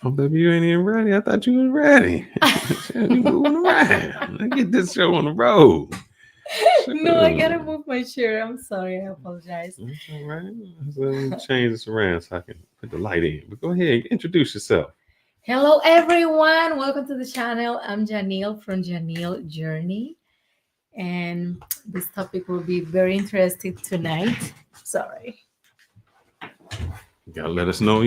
Oh, baby, you ain't even ready. I thought you was ready. You moving around. Let's get this show on the road. No, I Shoot. gotta move my chair. I'm sorry. I apologize. That's all right. So let me change this around so I can put the light in. But go ahead, introduce yourself. Hello, everyone. Welcome to the channel. I'm Janelle from Janelle Journey, and this topic will be very interesting tonight. Sorry. You gotta let us know,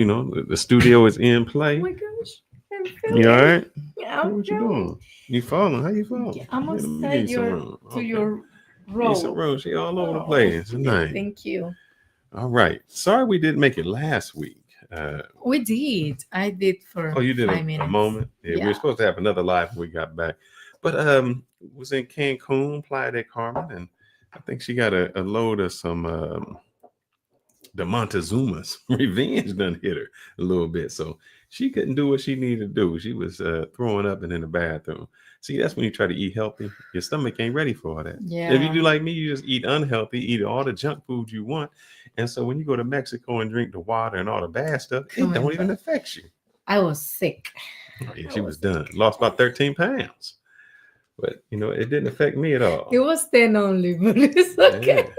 the studio is in Oh play. my gosh, I'm You all filming. right? I'm What you filming. doing? You falling? How you falling? I'm Here, let me give outside you some your room. to Okay. your Give you some row. room. She all over the Oh, place tonight. thank you. All right. Sorry we didn't make it last week. Uh, We did. I did oh, for you did five a minutes. moment. Yeah, we were Yeah. supposed to have another live when we got back, but was in Cancun, Playa del Carmen, and I think she got a load of some the Montezuma's revenge done hit her a little bit, so she couldn't do what she needed to do. She was throwing up and in the bathroom. See, that's when you try to eat healthy. Your stomach ain't ready for that. If you Yeah. do like me, you just eat unhealthy, eat all the junk food you want, and so when you go to Mexico and drink the water and all the bad stuff, it don't Coming even back. affect you. I was sick. Oh yeah, I she was was sick. done. Lost about 13 pounds, but it didn't affect me at It all. was 10 only, but it's Yeah. okay.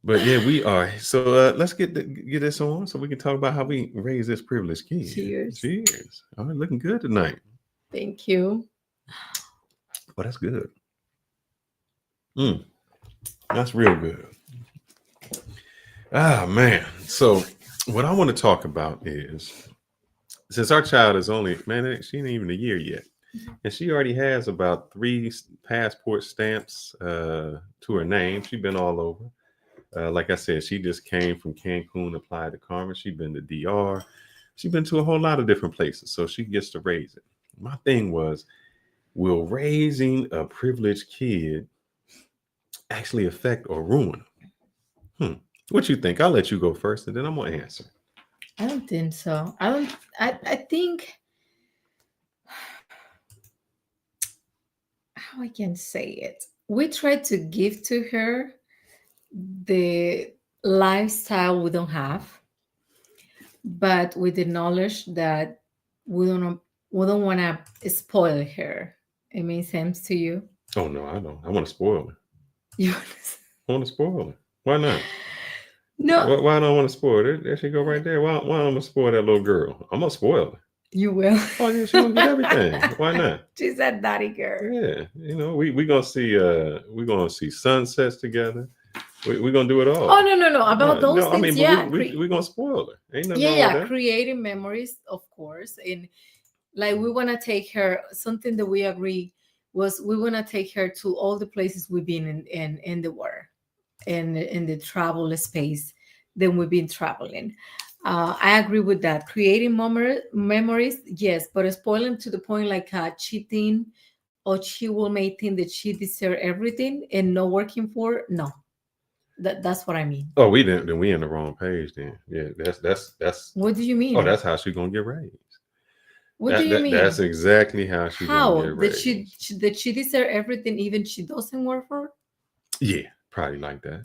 But yeah, we are. So let's get this on so we can talk about how we raise this privileged kid. Cheers. Cheers. All right, looking good tonight. Thank you. Oh, that's good. Mm, that's real good. Ah man. So what I want to talk about is since our child is only she ain't even a year yet, and she already has about three passport stamps to her name. She's been all over. Like I said, she just came from Cancun, applied to Carmen. She's been to DR. She's been to a whole lot of different places, so she gets to raise it. My thing was, will raising a privileged kid actually affect or ruin them? What you think? I'll let you go first, and then I'm gonna answer. I don't think so. I don't. I think how I can say it. We try to give to her the lifestyle we don't have, but with the knowledge that we don't want to spoil her. It makes sense to you. Oh no, I don't. I want to spoil her. You I want to spoil her. Why not? no, Why don't I want to spoil her? There she go right there. Why am I gonna spoil that little girl? I'm gonna spoil her. you will. Oh yeah, she gonna get everything. Why not? She's a daddy girl. Yeah, we gonna see sunsets together. We gonna do it Oh all. no, no, about those No, I things, mean, but yeah. we gonna spoil her. Ain't nothing Yeah, wrong with yeah, that. creating memories, of course. And like we want to take her, something that we agree was we want to take her to all the places we've been in the world, in the travel space that we've been traveling. I agree with that. Creating memories, yes, but spoiling to the point like cheating, or she will make think that she deserve everything and not working for, no. That's what I mean. Oh, we didn't. Then we in the wrong page. Then yeah, that's. What do you Oh, mean? that's how she gonna get raised. What do you That's mean? exactly how she gonna How get that raised. that she deserve everything, even she doesn't work for? Yeah, probably like that.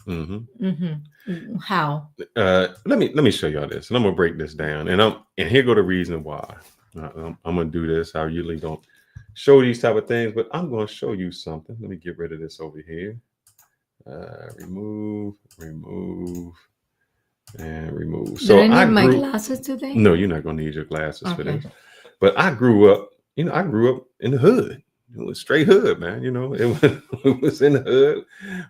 How? Let me show y'all this, and I'm gonna break this down, and here go the reason why. I'm gonna do this. I usually don't show these type of things, but I'm gonna show you something. Let me get rid of this over here. Remove, and remove. Did I So need I my grew. glasses today? No, you're not gonna need your glasses for Okay. this. But I grew up. I grew up in the hood. It was straight hood, man. It was, it was in the hood.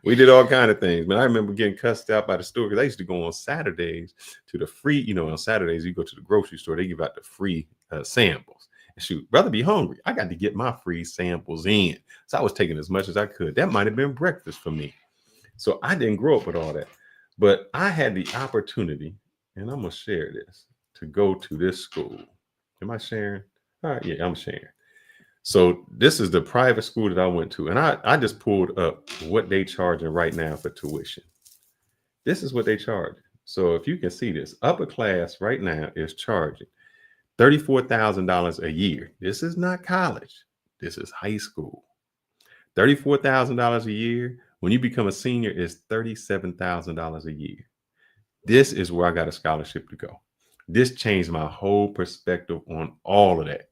We did all kind of things. But I remember getting cussed out by the store because I used to go on Saturdays to the free. On Saturdays you go to the grocery store. They give out the free samples. And shoot, rather be hungry. I got to get my free samples in. So I was taking as much as I could. That might have been breakfast for me. So I didn't grow up with all that. But I had the opportunity, and I'm gonna share this, to go to this school. Am I sharing? All right, yeah, I'm sharing. So this is the private school that I went to, and I just pulled up what they charging right now for tuition. This is what they charge. So if you can see this, upper class right now is charging $34,000 a year. This is not college. This is high school. $34,000 a year. When you become a senior, is $37,000 a year. This is where I got a scholarship to go. This changed my whole perspective on all of that.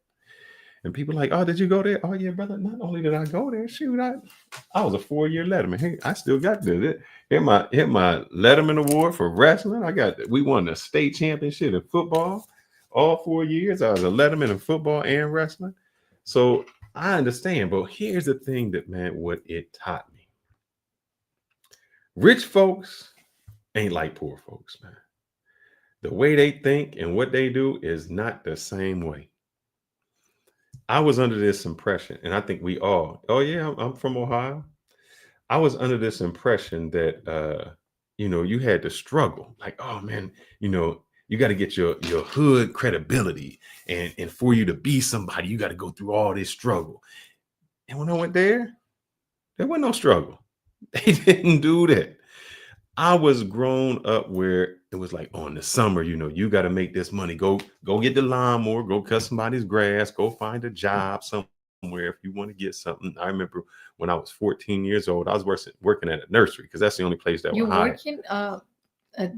And people like, oh, did you go there? Oh yeah, brother. Not only did I go there, shoot, I was a 4-year letterman. Hey, I still got this. Hit my letterman award for wrestling. We won the state championship in football. All 4 years, I was a letterman in football and wrestling. So I understand, but here's the thing that, man, what it taught me. Rich folks ain't like poor folks, man. The way they think and what they do is not the same way. I was under this impression, and I think we all, oh yeah, I'm from Ohio. I was under this impression that you had to struggle. Like, oh man, you got to get your hood credibility. And for you to be somebody, you got to go through all this struggle. And when I went there wasn't no struggle. They didn't do that. I was grown up where it was like, oh, in the summer, you got to make this money. Go get the lawnmower, go cut somebody's grass, go find a job somewhere if you want to get something. I remember when I was 14 years old, I was working at a nursery because that's the only place that You would hire. working at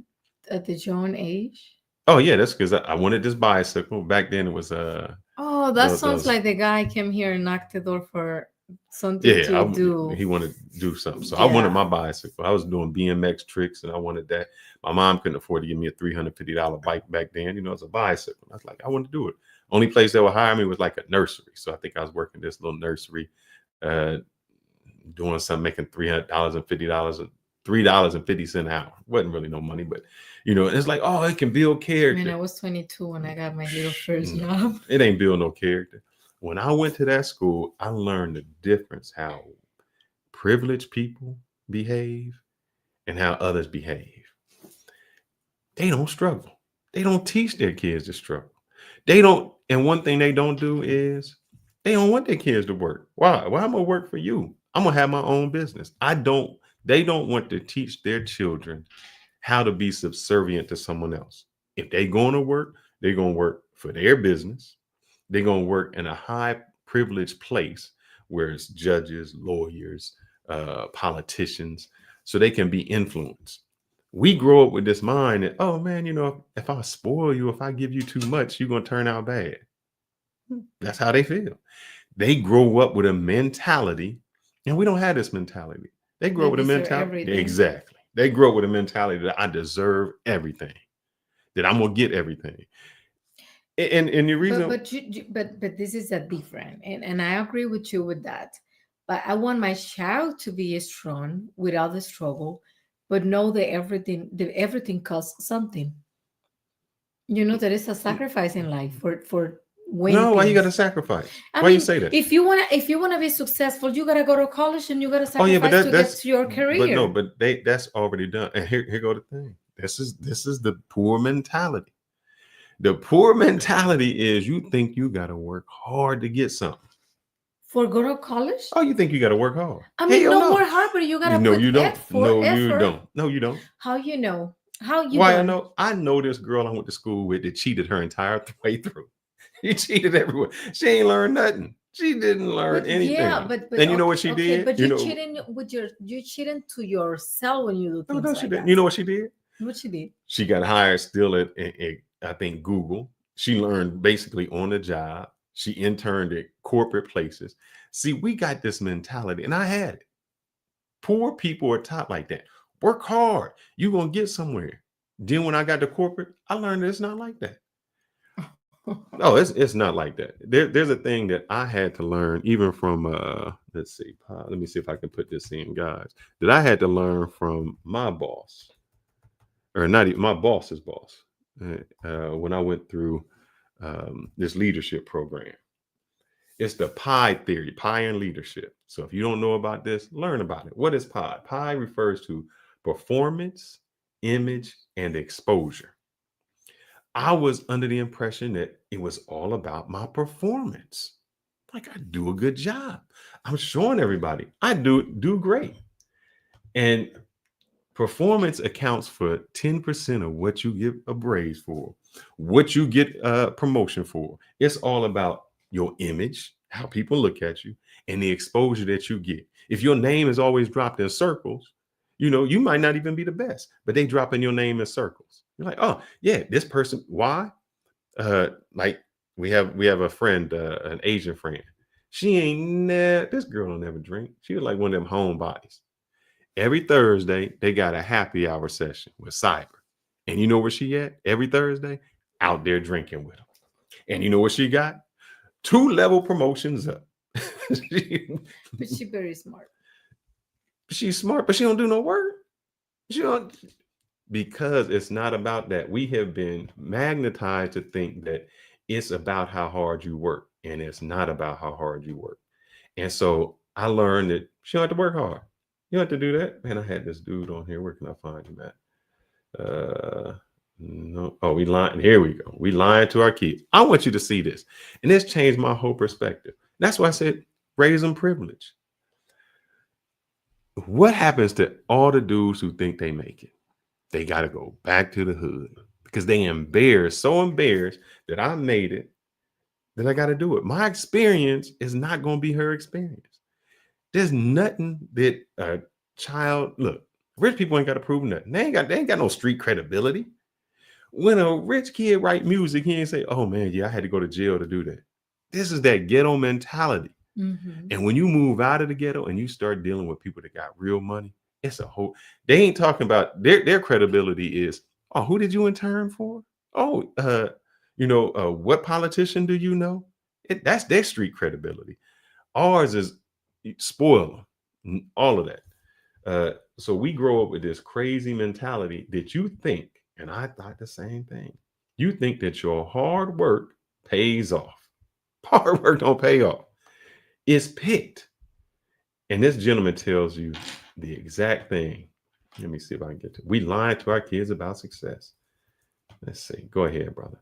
the young age? Oh yeah, that's because I wanted this bicycle. Back then it was Oh, that sounds like the guy came here and knocked the door for something yeah, to do. he wanted to do something. So I wanted my bicycle. I was doing BMX tricks and I wanted that. My mom couldn't afford to give me a $350 bike back then. It's a bicycle. I was like, I want to do it. Only place that would hire me was like a nursery. So I think I was working this little nursery, doing something, making $350, $3.50 an hour. Wasn't really no money, but it's like, oh, it can build character. I mean, I was 22 when I got my little first job. It ain't build no character. When I went to that school, I learned the difference how privileged people behave and how others behave. They don't struggle. They don't teach their kids to struggle. They don't. And one thing they don't do is they don't want their kids to work. Why? Why am I gonna work for you? I'm gonna have my own business. They don't want to teach their children how to be subservient to someone else. If they're going to work, they're going to work for their business. They're going to work in a high privileged place where it's judges, lawyers, politicians, so they can be influenced. We grow up with this mind that, oh man, if I spoil you, if I give you too much, you're going to turn out bad. That's how they feel. They grow up with a mentality, and we don't have this mentality. They grow up with a mentality. Exactly. They grow up with a mentality that I deserve everything, that I'm going to get everything. And the reason, but this is a different, and I agree with you with that. But I want my child to be strong without the struggle, but know that everything costs something. There is a sacrifice in life for winning. No, why you got to sacrifice? Why you say that? If you wanna be successful, you gotta go to college and you gotta sacrifice to get to your career. But that's already done. And here go the thing. This is the poor mentality. The poor mentality is you think you got to work hard to get something. For go to college? Oh, you think you got to work hard? I mean, work hard, but you got to put you don't. effort. You don't. No, you don't. How you know? Why don't? I know this girl I went to school with that cheated her entire way through. She cheated everywhere. She ain't learned nothing. She didn't learn anything. Yeah, but and you know what she did? But you cheating you cheating to yourself when you do things no, she didn't. You know what she did? What she did? She got hired still at I think Google. She learned basically on the job. She interned at corporate places. See, we got this mentality, and I had it. Poor people are taught like that. Work hard. You're going to get somewhere. Then when I got to corporate, I learned that it's not like that. No, it's not like that. There's a thing that I had to learn, even from, let's see. Let me see if I can put this in, guys. That I had to learn from my boss. Or not even my boss's boss. When I went through this leadership program. It's the PI theory, PI and leadership. So if you don't know about this, learn about it. What is PI? PI refers to performance, image, and exposure. I was under the impression that it was all about my performance. Like I do a good job. I'm showing everybody I do great. And performance accounts for 10% of what you get a praise for, what you get a promotion for. It's all about your image, how people look at you, and the exposure that you get. If your name is always dropped in circles, you might not even be the best, but they dropping your name in circles. You're like, oh yeah, this person. Why? Like we have a friend, an Asian friend. She ain't this girl don't ever drink. She was like one of them homebodies. Every Thursday, they got a happy hour session with Cyber. And you know where she at? Every Thursday, out there drinking with them. And you know what she got? 2 level promotions up. But she's very smart. She's smart, but she don't do no work. She don't, because it's not about that. We have been magnetized to think that it's about how hard you work, and it's not about how hard you work. And so I learned that she don't have to work hard. You don't have to do that. Man, I had this dude on here. Where can I find him at? No. Oh, we lying. Here we go. We lying to our kids. I want you to see this. And this changed my whole perspective. That's why I said raise them privilege. What happens to all the dudes who think they make it? They got to go back to the hood because they embarrassed, so embarrassed that I made it, that I got to do it. My experience is not going to be her experience. There's nothing that a child, look, rich people ain't got to prove nothing. They ain't got no street credibility. When a rich kid write music, he ain't say, oh man, yeah, I had to go to jail to do that. This is that ghetto mentality. Mm-hmm. And when you move out of the ghetto and you start dealing with people that got real money, it's a whole, they ain't talking about their credibility is, oh, who did you intern for? Oh, what politician do you know? That's their street credibility. Ours is spoil them, all of that. So we grow up with this crazy mentality that you think, and I thought the same thing. You think that your hard work pays off. Hard work don't pay off. It's picked. And this gentleman tells you the exact thing. Let me see if I can get to it. We lie to our kids about success. Let's see. Go ahead, brother.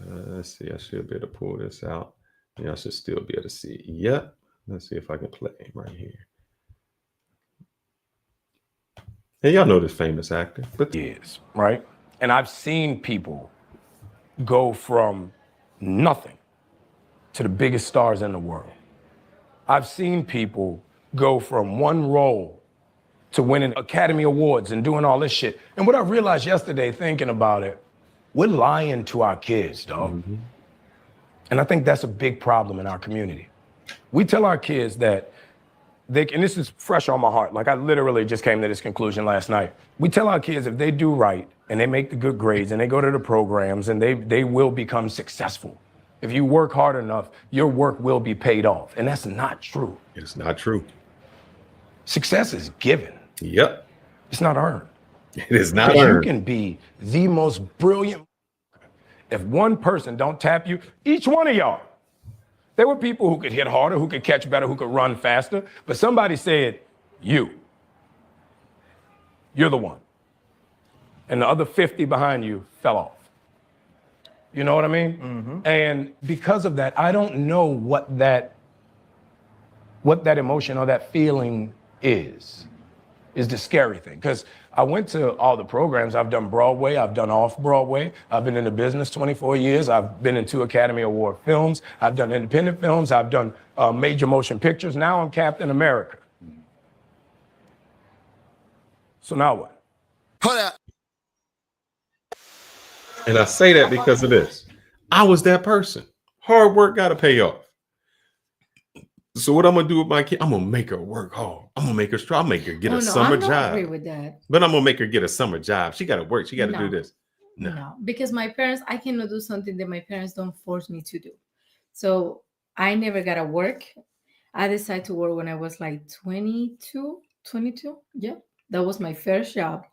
Let's see. I should be able to pull this out. Yeah, I should still be able to see it. Yep. Let's see if I can play him right here. And y'all know this famous actor. But years, right? And I've seen people go from nothing to the biggest stars in the world. I've seen people go from one role to winning Academy Awards and doing all this shit. And what I realized yesterday thinking about it, we're lying to our kids, dog. Mm-hmm. And I think that's a big problem in our community. We tell our kids that and this is fresh on my heart. Like I literally just came to this conclusion last night. We tell our kids if they do right and they make the good grades and they go to the programs and they will become successful. If you work hard enough, your work will be paid off. And that's not true. It's not true. Success is given. Yep. It's not earned. It is not Because earned. you can be the most brilliant. If one person don't tap you, each one of y'all, there were people who could hit harder, who could catch better, who could run faster, but somebody said, you're the one. And the other 50 behind you fell off. You know what I mean? Mm-hmm. And because of that, I don't know what that emotion or that feeling is the scary thing. Because I went to all the programs. I've done Broadway, I've done off-Broadway. I've been in the business 24 years. I've been in 2 Academy Award films. I've done independent films. I've done major motion pictures. Now I'm Captain America. So now what? Hold up. And I say that because of this. I was that person. Hard work got to pay off. So what I'm going to do with my kid, I'm going to make her work hard. I'm going to make her strong. I'll make her get a summer job. I agree with that. But I'm going to make her get a summer job. She got to work. She got to do this. No, because my parents, I cannot do something that my parents don't force me to do. So I never got to work. I decided to work when I was like 22. Yeah, that was my first job.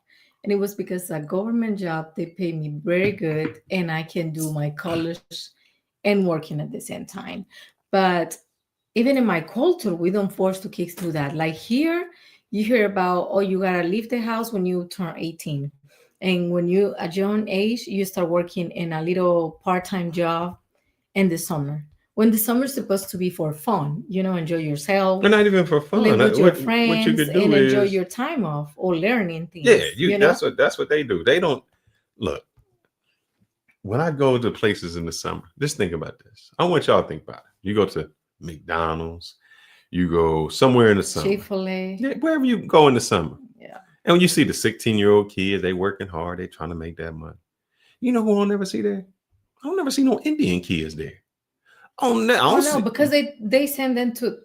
And it was because a government job, they pay me very good and I can do my college and working at the same time. But even in my culture, we don't force the kids to do that. Like here, you hear about, oh, you got to leave the house when you turn 18. And when you, at your own age, you start working in a little part-time job in the summer. When the summer is supposed to be for fun, enjoy yourself. But not even for fun. Live with your friends what you could do and enjoy is, your time off or learning things. Yeah, that's what they do. They don't look. When I go to places in the summer, just think about this. I want y'all to think about it. You go to McDonald's, you go somewhere in the summer. Chick-fil-A. Yeah, wherever you go in the summer. Yeah. And when you see the 16-year-old kids, they working hard, they trying to make that money. You know who I'll never see there? I'll never see no Indian kids there. I don't Oh no, see, because they send them to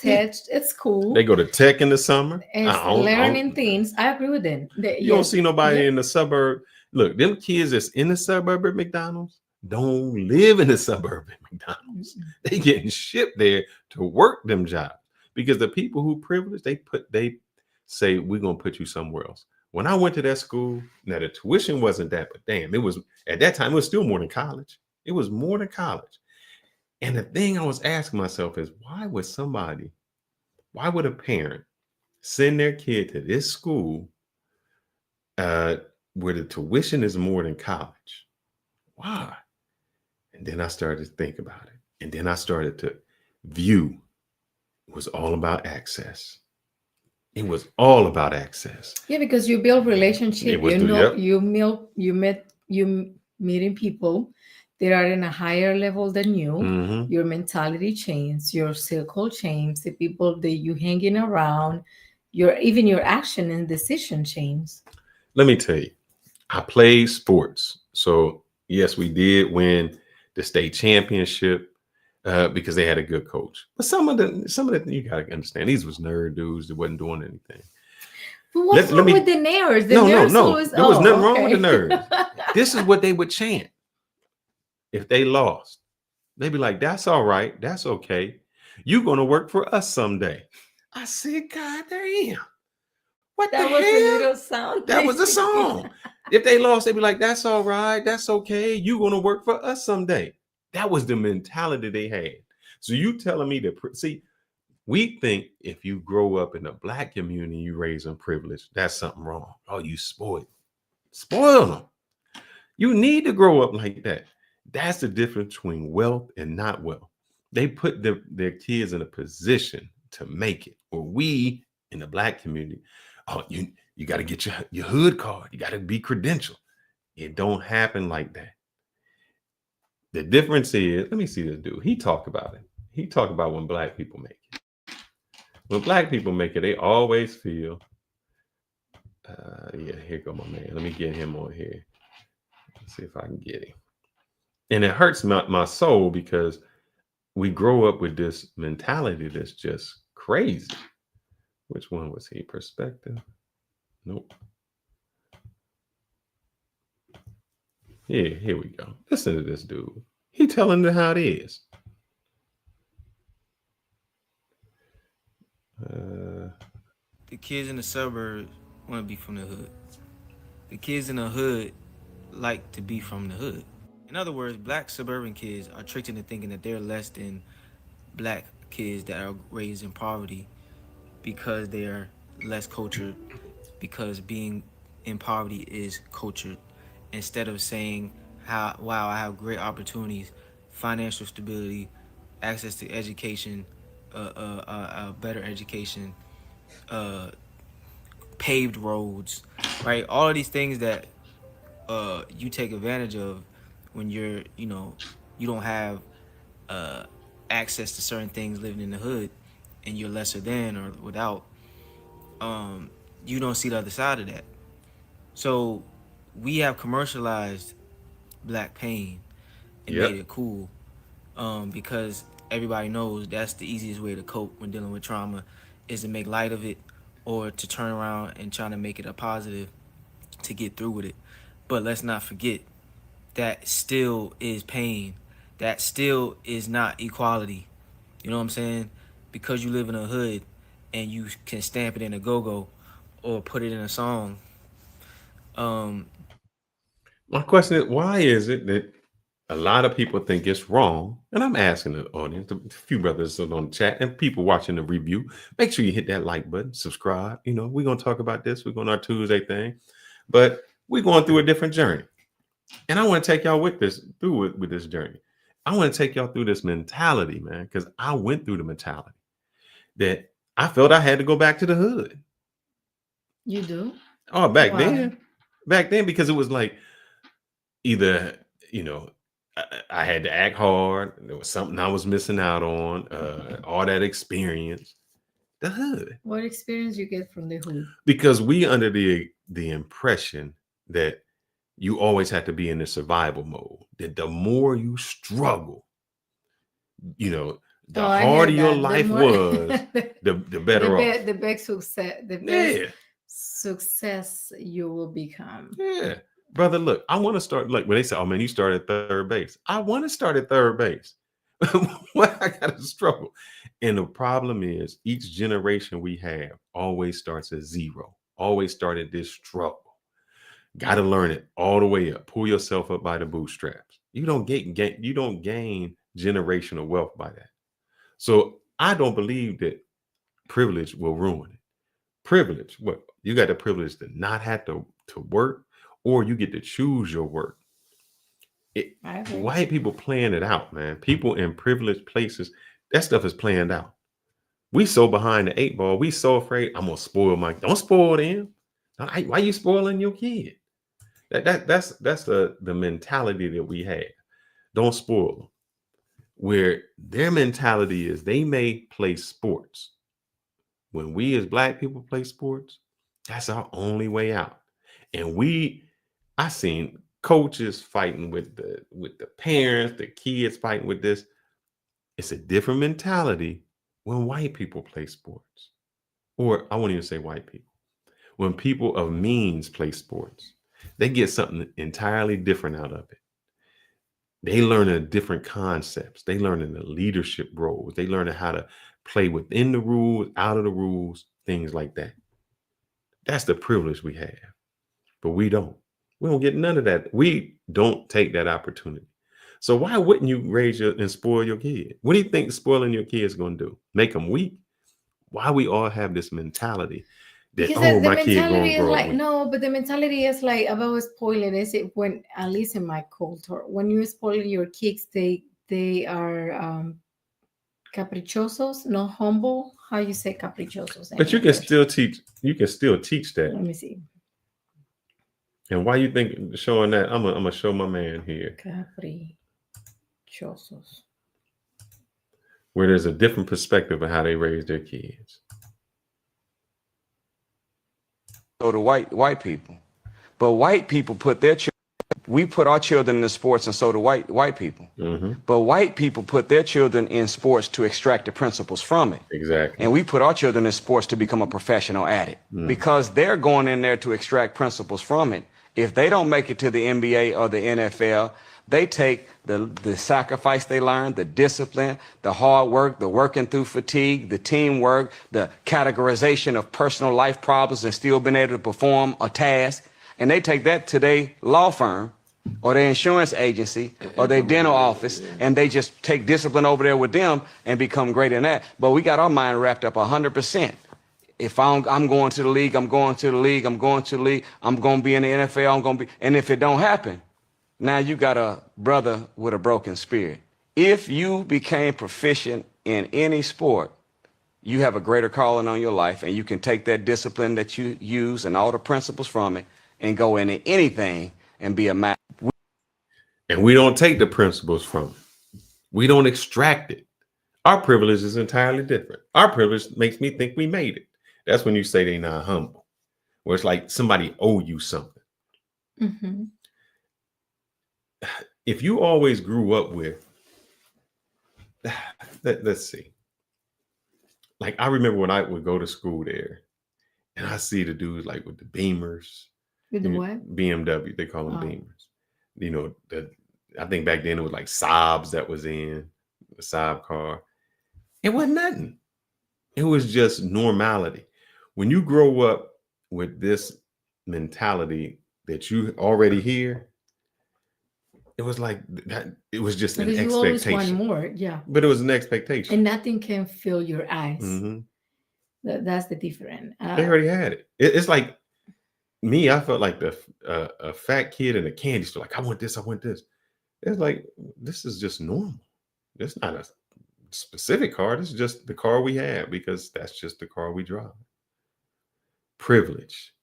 yeah, tech. It's cool. they go to tech in the summer. It's learning things. I agree with them. You don't Yes. see nobody Yeah. in the suburb. Look, them kids that's in the suburb at McDonald's don't live in the suburb at McDonald's. They getting shipped there to work them jobs because the people who privilege, they say we're gonna put you somewhere else. When I went to that school, now the tuition wasn't that, but damn, it was at that time, it was still more than college. It was more than college. And the thing I was asking myself is why would a parent send their kid to this school where the tuition is more than college? Why? And then I started to think about it. And then I started to view it was all about access. It was all about access. Yeah, because you build relationship. It was You the- know, yep. you meeting people that are in a higher level than you. Mhm. Your mentality changes, your circle changes, the people that you hanging around, even your action and decision changes. Let me tell you, I played sports. So yes, we did win the state championship because they had a good coach. But some of the you gotta understand, these was nerd dudes that wasn't doing anything. But what's Let wrong me- with the nerds? The No. nerds There was nothing wrong with the okay. nerds. This is what they would chant if they lost. They'd be like, "That's all right. That's okay. You're gonna work for us someday." I said, "God damn, what That the was a hell?" little sound. That was the song. If they lost, they'd be like, "That's all right. That's okay. You're gonna work for us someday." That was the mentality they had. So you telling me that? See, we think if you grow up in a black community, you raise in privilege, that's something wrong. Oh, you spoil them. You need to grow up like that. That's the difference between wealth and not wealth. They put their kids in a position to make it. Or we in the black community, oh, you got to get your hood card. You got to be credentialed. It don't happen like that. The difference is, let me see this dude. He talked about it. He talked about when black people make it. When black people make it, they always feel, yeah, here go my man. Let me get him on here. Let's see if I can get him. And it hurts my soul because we grow up with this mentality that's just crazy. Which one was he? Perspective? Nope. Yeah, here we go. Listen to this dude. He telling them how it is. The kids in the suburbs want to be from the hood. The kids in the hood like to be from the hood. In other words, black suburban kids are tricked into thinking that they're less than black kids that are raised in poverty because they're less cultured, because being in poverty is cultured, instead of saying, wow, I have great opportunities, financial stability, access to education, better education, paved roads, right? All of these things that you take advantage of when you don't have access to certain things living in the hood, and you're lesser than or without. You don't see the other side of that. So we have commercialized black pain and Yep. made it cool, because everybody knows that's the easiest way to cope when dealing with trauma, is to make light of it or to turn around and try to make it a positive to get through with it. But let's not forget that still is pain. That still is not equality. You know what I'm saying? Because you live in a hood and you can stamp it in a go-go or put it in a song. My question is, why is it that a lot of people think it's wrong? And I'm asking the audience, a few brothers on the chat and people watching the review, make sure you hit that like button, subscribe. You know, we're going to talk about this. We're going on our Tuesday thing, but we're going through a different journey. And I want to take y'all with this journey. I want to take y'all through this mentality, man, because I went through the mentality that I felt I had to go back to the hood. You do? Oh, Wow. back then, because it was like either, I had to act hard. There was something I was missing out on, all that experience. The hood. What experience you get from the hood? Because we under the impression that you always have to be in the survival mode. That the more you struggle, you know, the Oh, I harder hear your that. life was, the better off. The best success, the best Yeah. success you will become. Yeah. Brother, look, I want to start, like when they say, oh man, you started at third base. I want to start at third base. Why I gotta struggle? And the problem is each generation we have always starts at zero, always started this struggle. Got to learn it all the way up. Pull yourself up by the bootstraps. You don't you don't gain generational wealth by that. So I don't believe that privilege will ruin it. Privilege, what you got the privilege to not have to work, or you get to choose your work. White people plan it out, man. People in privileged places, that stuff is planned out. We so behind the 8 ball. We so afraid. I'm gonna spoil don't spoil them. Why you spoiling your kid? That's the mentality that we have. Don't spoil them. Where their mentality is, they may play sports. When we as Black people play sports, that's our only way out. And I seen coaches fighting with the parents, the kids fighting with this. It's a different mentality when white people play sports. Or I won't even say white people. When people of means play sports, they get something entirely different out of it. They learn different concepts. They learn the leadership roles. They learn how to play within the rules, out of the rules, things like that. That's the privilege we have. But we don't. We don't get none of that. We don't take that opportunity. So why wouldn't you raise and spoil your kid? What do you think spoiling your kids going to do? Make them weak? Why we all have this mentality that, because my kid going to grow like, up. No, but the mentality is like about spoiling. Is it when, at least in my culture, when you spoil your kids, they are caprichosos, not humble. How you say caprichosos? But you can still teach. You can still teach that. Let me see. And why you think showing that? I'm gonna show my man here. Caprichosos. Where there's a different perspective of how they raise their kids. So to white people, but white people put their children. We put our children in the sports, and so do white people. Mm-hmm. But white people put their children in sports to extract the principles from it. Exactly. And we put our children in sports to become a professional at it. Because they're going in there to extract principles from it. If they don't make it to the NBA or the NFL, they take the sacrifice they learned, the discipline, the hard work, the working through fatigue, the teamwork, the categorization of personal life problems and still being able to perform a task. And they take that to their law firm or their insurance agency or their dental office, and they just take discipline over there with them and become great in that. But we got our mind wrapped up 100%. If I'm going to the league, I'm going to the league, I'm going to the league, I'm going to be in the NFL, I'm going to be, and if it don't happen, now you got a brother with a broken spirit. If you became proficient in any sport, you have a greater calling on your life, and you can take that discipline that you use and all the principles from it and go into anything and be a master. And we don't take the principles from it. We don't extract it. Our privilege is entirely different. Our privilege makes me think we made it. That's when you say they're not humble, where it's like somebody owe you something. Mm-hmm. If you always grew up with, let's see. Like I remember when I would go to school there, and I see the dudes like with the Beamers. With the what? BMW, they call them Beamers. You know, I think back then it was like Saabs that was in the Saab car. It wasn't nothing. It was just normality. When you grow up with this mentality that you already hear, it was like that. It was just because an you always expectation. want more, yeah. But it was an expectation, and nothing can fill your eyes. Mm-hmm. That's the difference. They already had it. It's like me. I felt like a fat kid in a candy store. Like I want this. I want this. It's like this is just normal. It's not a specific car. This is just the car we have because that's just the car we drive. Privilege.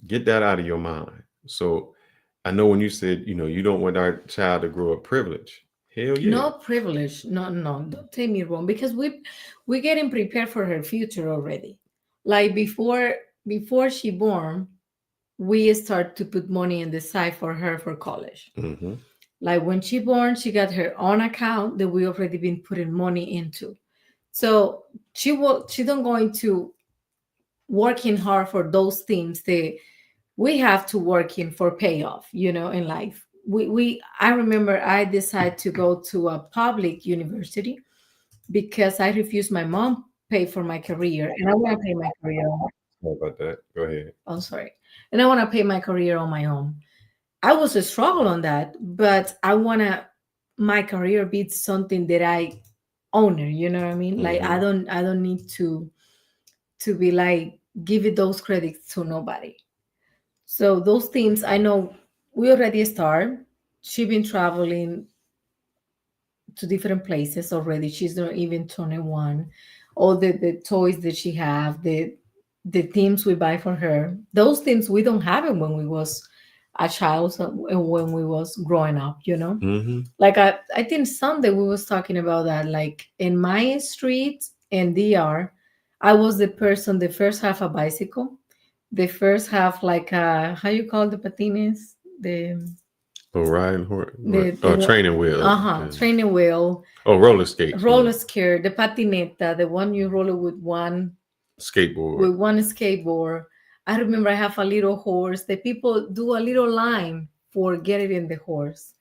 Get that out of your mind. So I know when you said, you know, you don't want our child to grow up privileged. Hell yeah. No privilege. No, no, don't take me wrong, because we getting prepared for her future already. Like before she born, we start to put money in the side for her for college. Mm-hmm. Like when she born, she got her own account that we already been putting money into. So she don't going to working hard for those things that we have to work in for payoff, in life. I remember I decided to go to a public university because I refused my mom pay for my career, and I want to pay my career. Sorry about that. Go ahead. Oh, sorry. And I want to pay my career on my own. I was a struggle on that, but I want to my career be something that I honor, you know what I mean? Like I don't need to be like give it those credits to nobody. So those things I know we already start. She been traveling to different places already. She's not even 21. All the toys that she have, the things we buy for her, those things we don't have it when we was a child, so, when we was growing up, Mm-hmm. Like I think Sunday we was talking about that. Like in my street in DR, I was the person the first half a bicycle, the first half like how you call the patines, the Oh, riding horse. the Training wheel. Yeah. training wheel, Oh, roller skates. roller skate, the patineta, the one you roll it with one skateboard. I remember I have a little horse. The people do a little line for getting in the horse.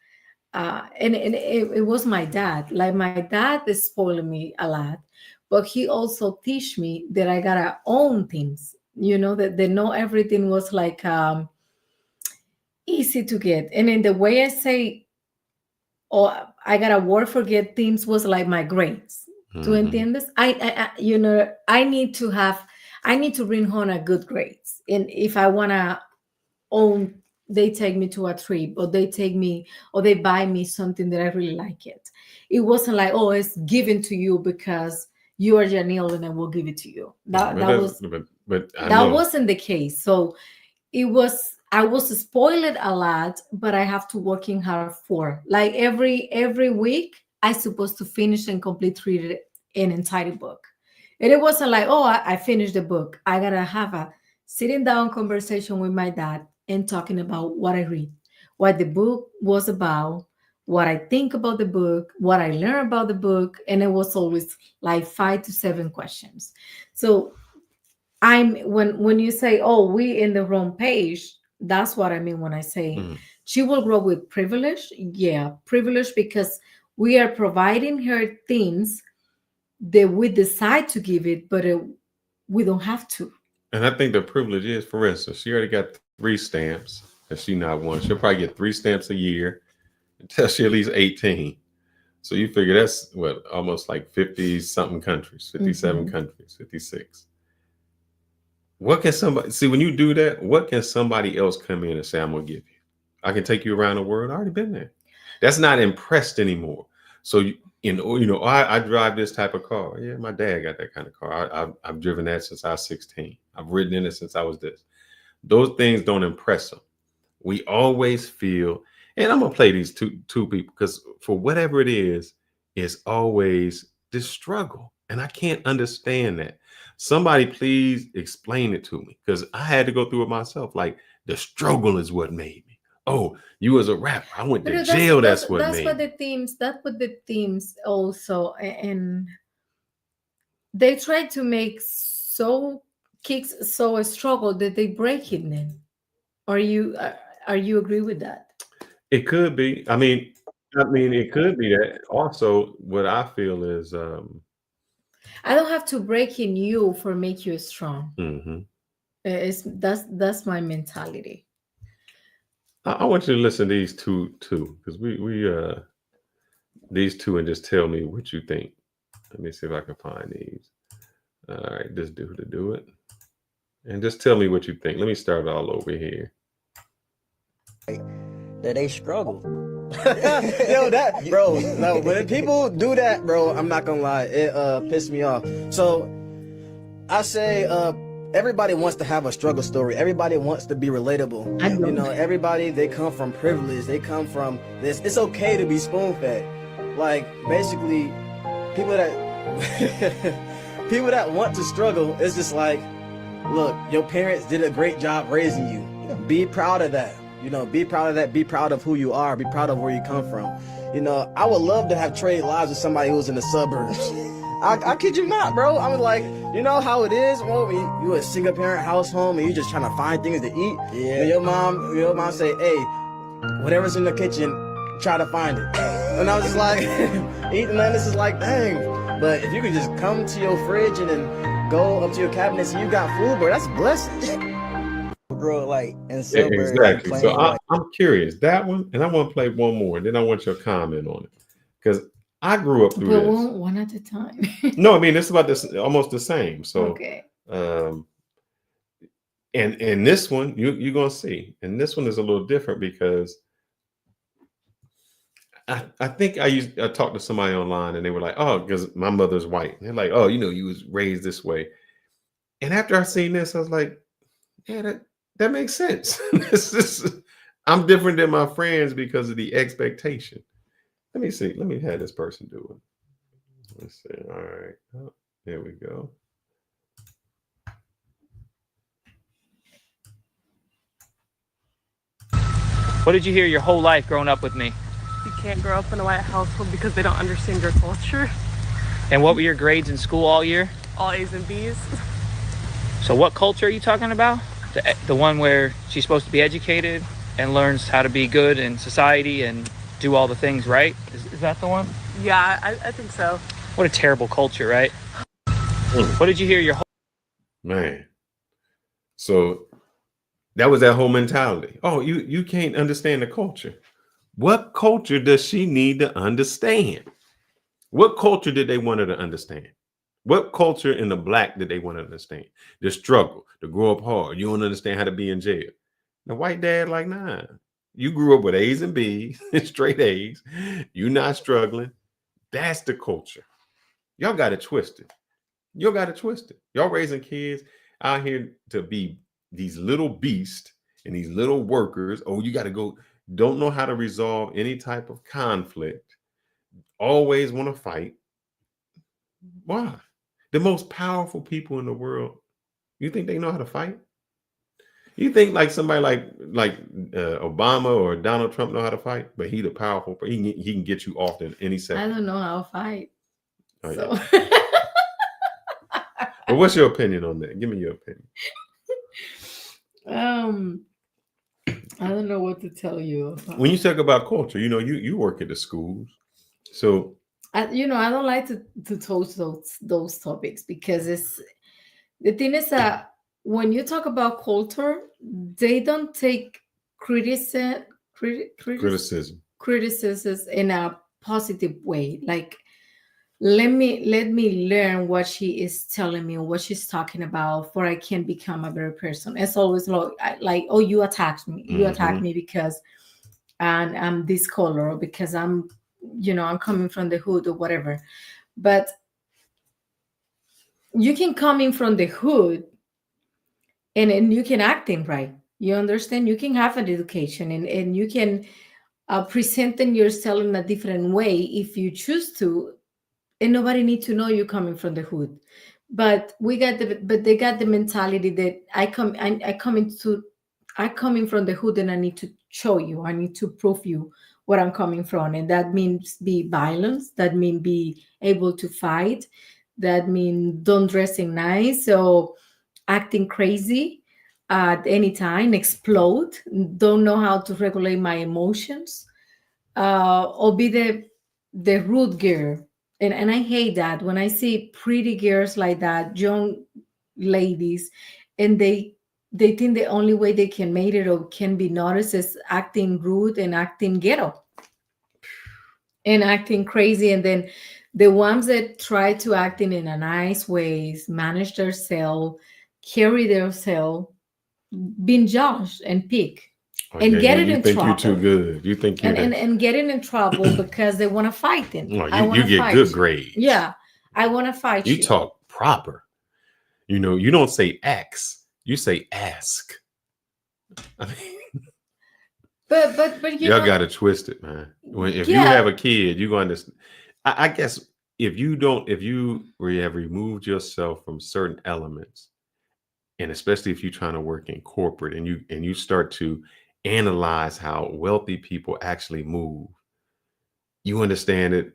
And it was my dad. Like my dad is spoiling me a lot, but he also teach me that I gotta own things. That they know everything was like easy to get. And in the way I say, oh, I gotta work for get things was like my grades. To entiendes this? I need to bring home a good grades. And if I wanna own, they take me to a trip, or they buy me something that I really like it. It wasn't like, oh, it's given to you because you are Janelle and I will give it to you. That wasn't the case. So I was spoiled a lot, but I have to working hard for like every week I supposed to finish and complete read an entire book. And it wasn't like, oh, I finished the book. I gotta have a sitting down conversation with my dad and talking about what I read, what the book was about, what I think about the book, what I learned about the book, and it was always like 5 to 7 questions. So when you say, oh, we in the wrong page, that's what I mean when I say she will grow with privilege. Yeah, privilege, because we are providing her things that we decide to give it, but we don't have to. And I think the privilege is, for instance, she already got 3 stamps, and she not one. She'll probably get 3 stamps a year until she at least 18. So you figure that's what, almost like 50 something countries, 57 countries, 56. What can somebody see when you do that? What can somebody else come in and say, I'm gonna give you? I can take you around the world. I already been there. That's not impressed anymore. So I drive this type of car. Yeah, my dad got that kind of car. I've driven that since I was 16. I've ridden in it since I was this. Those things don't impress them. We always feel, and I'm gonna play these two people because for whatever it is, it's always this struggle, and I can't understand that. Somebody please explain it to me, because I had to go through it myself. Like the struggle is what made me. Oh, you as a rapper, I went to jail. That's what made me. That's what the themes also, and they try to make kicks so a struggle that they break it. Then, are you agree with that? It could be. I mean, it could be that. Also, what I feel is, I don't have to break in you for make you strong. That's my mentality. I want you to listen to these two because we these two, and just tell me what you think. Let me see if I can find these. All right, this dude to do it, and just tell me what you think. Let me start all over here. That they struggle. Yo, that bro. No, when people do that, bro, I'm not gonna lie, it pissed me off. So I say, everybody wants to have a struggle story. Everybody wants to be relatable. Everybody, they come from privilege. They come from this. It's okay to be spoon-fed. like basically people that people that want to struggle, it's just like, look, your parents did a great job raising you. Be proud of that. Be proud of that. Be proud of who you are. Be proud of where you come from. I would love to have trade lives with somebody who's in the suburbs. I kid you not, bro. I was like, you know how it is when you a single parent household and you just trying to find things to eat. Yeah. And your mom say, hey, whatever's in the kitchen, try to find it. And I was just like, eating that, this is like, dang. But if you could just come to your fridge and then go up to your cabinets and you got food, bro, that's a blessing. Bro, like in suburbs, exactly. So like, I'm curious that one, and I want to play one more, and then I want your comment on it because I grew up through but this. one at a time. No, I mean it's about this almost the same. So Okay. And this one you're gonna see, and this one is a little different because I think I talked to somebody online and they were like, oh, because my mother's white. And they're like, oh, you was raised this way. And after I seen this, I was like, yeah, that makes sense. I'm different than my friends because of the expectation. Let me see. Let me have this person do it. Let's see. All right. Oh, there we go. What did you hear your whole life growing up with me? You can't grow up in a white household because they don't understand your culture. And what were your grades in school all year? All A's and B's. So what culture are you talking about? The one where she's supposed to be educated and learns how to be good in society and do all the things right? Is that the one? Yeah, I think so. What a terrible culture, right? What did you hear your whole... Man. So that was that whole mentality. Oh, you can't understand the culture. What culture does she need to understand? What culture did they want her to understand? What culture in the Black did they want to understand? The struggle, to grow up hard. You don't understand how to be in jail. The white dad, like, nah. You grew up with A's and B's, straight A's. You're not struggling. That's the culture. Y'all got it twisted. Y'all raising kids out here to be these little beasts and these little workers. Oh, you got to go. Don't know how to resolve any type of conflict. Always want to fight. Why? The most powerful people in the world, you think they know how to fight? You think like somebody like Obama or Donald Trump know how to fight? But he the powerful, he can get you off in any second. I don't know how to fight. Oh, So yeah. But what's your opinion on that? Give me your opinion. I don't know what to tell you. When you talk about culture, you work at the schools, so I don't like to touch those topics because the thing is that when you talk about culture, they don't take criticism in a positive way. Like, let me learn what she is telling me, what she's talking about, for I can become a better person. It's always like, oh, you attacked me. You attacked me because I'm this color, or because I'm coming from the hood or whatever. But you can come in from the hood and you can act in right. You understand? You can have an education and you can present yourself in a different way if you choose to. And nobody needs to know you coming from the hood. But they got the mentality that I come in from the hood and I need to show you, I need to prove you where I'm coming from. And that means be violence, that means be able to fight, that means don't dressing nice, so acting crazy at any time, explode, don't know how to regulate my emotions, or be the rude girl. And I hate that when I see pretty girls like that, young ladies, and they think the only way they can make it or can be noticed is acting rude and acting ghetto and acting crazy. And then the ones that try to act in a nice ways, manage their self, carry their self, being judged and picked. And getting in trouble. You think you're too good. You think you're and getting in trouble because they want to fight them. You get good grades. Yeah, I want to fight you. You talk proper. You don't say X. You say ask. I mean, But you Y'all know, got it twisted, man. If you yeah. have a kid, you going to. I guess if you have removed yourself from certain elements, and especially if you're trying to work in corporate, and you start to analyze how wealthy people actually move, you understand that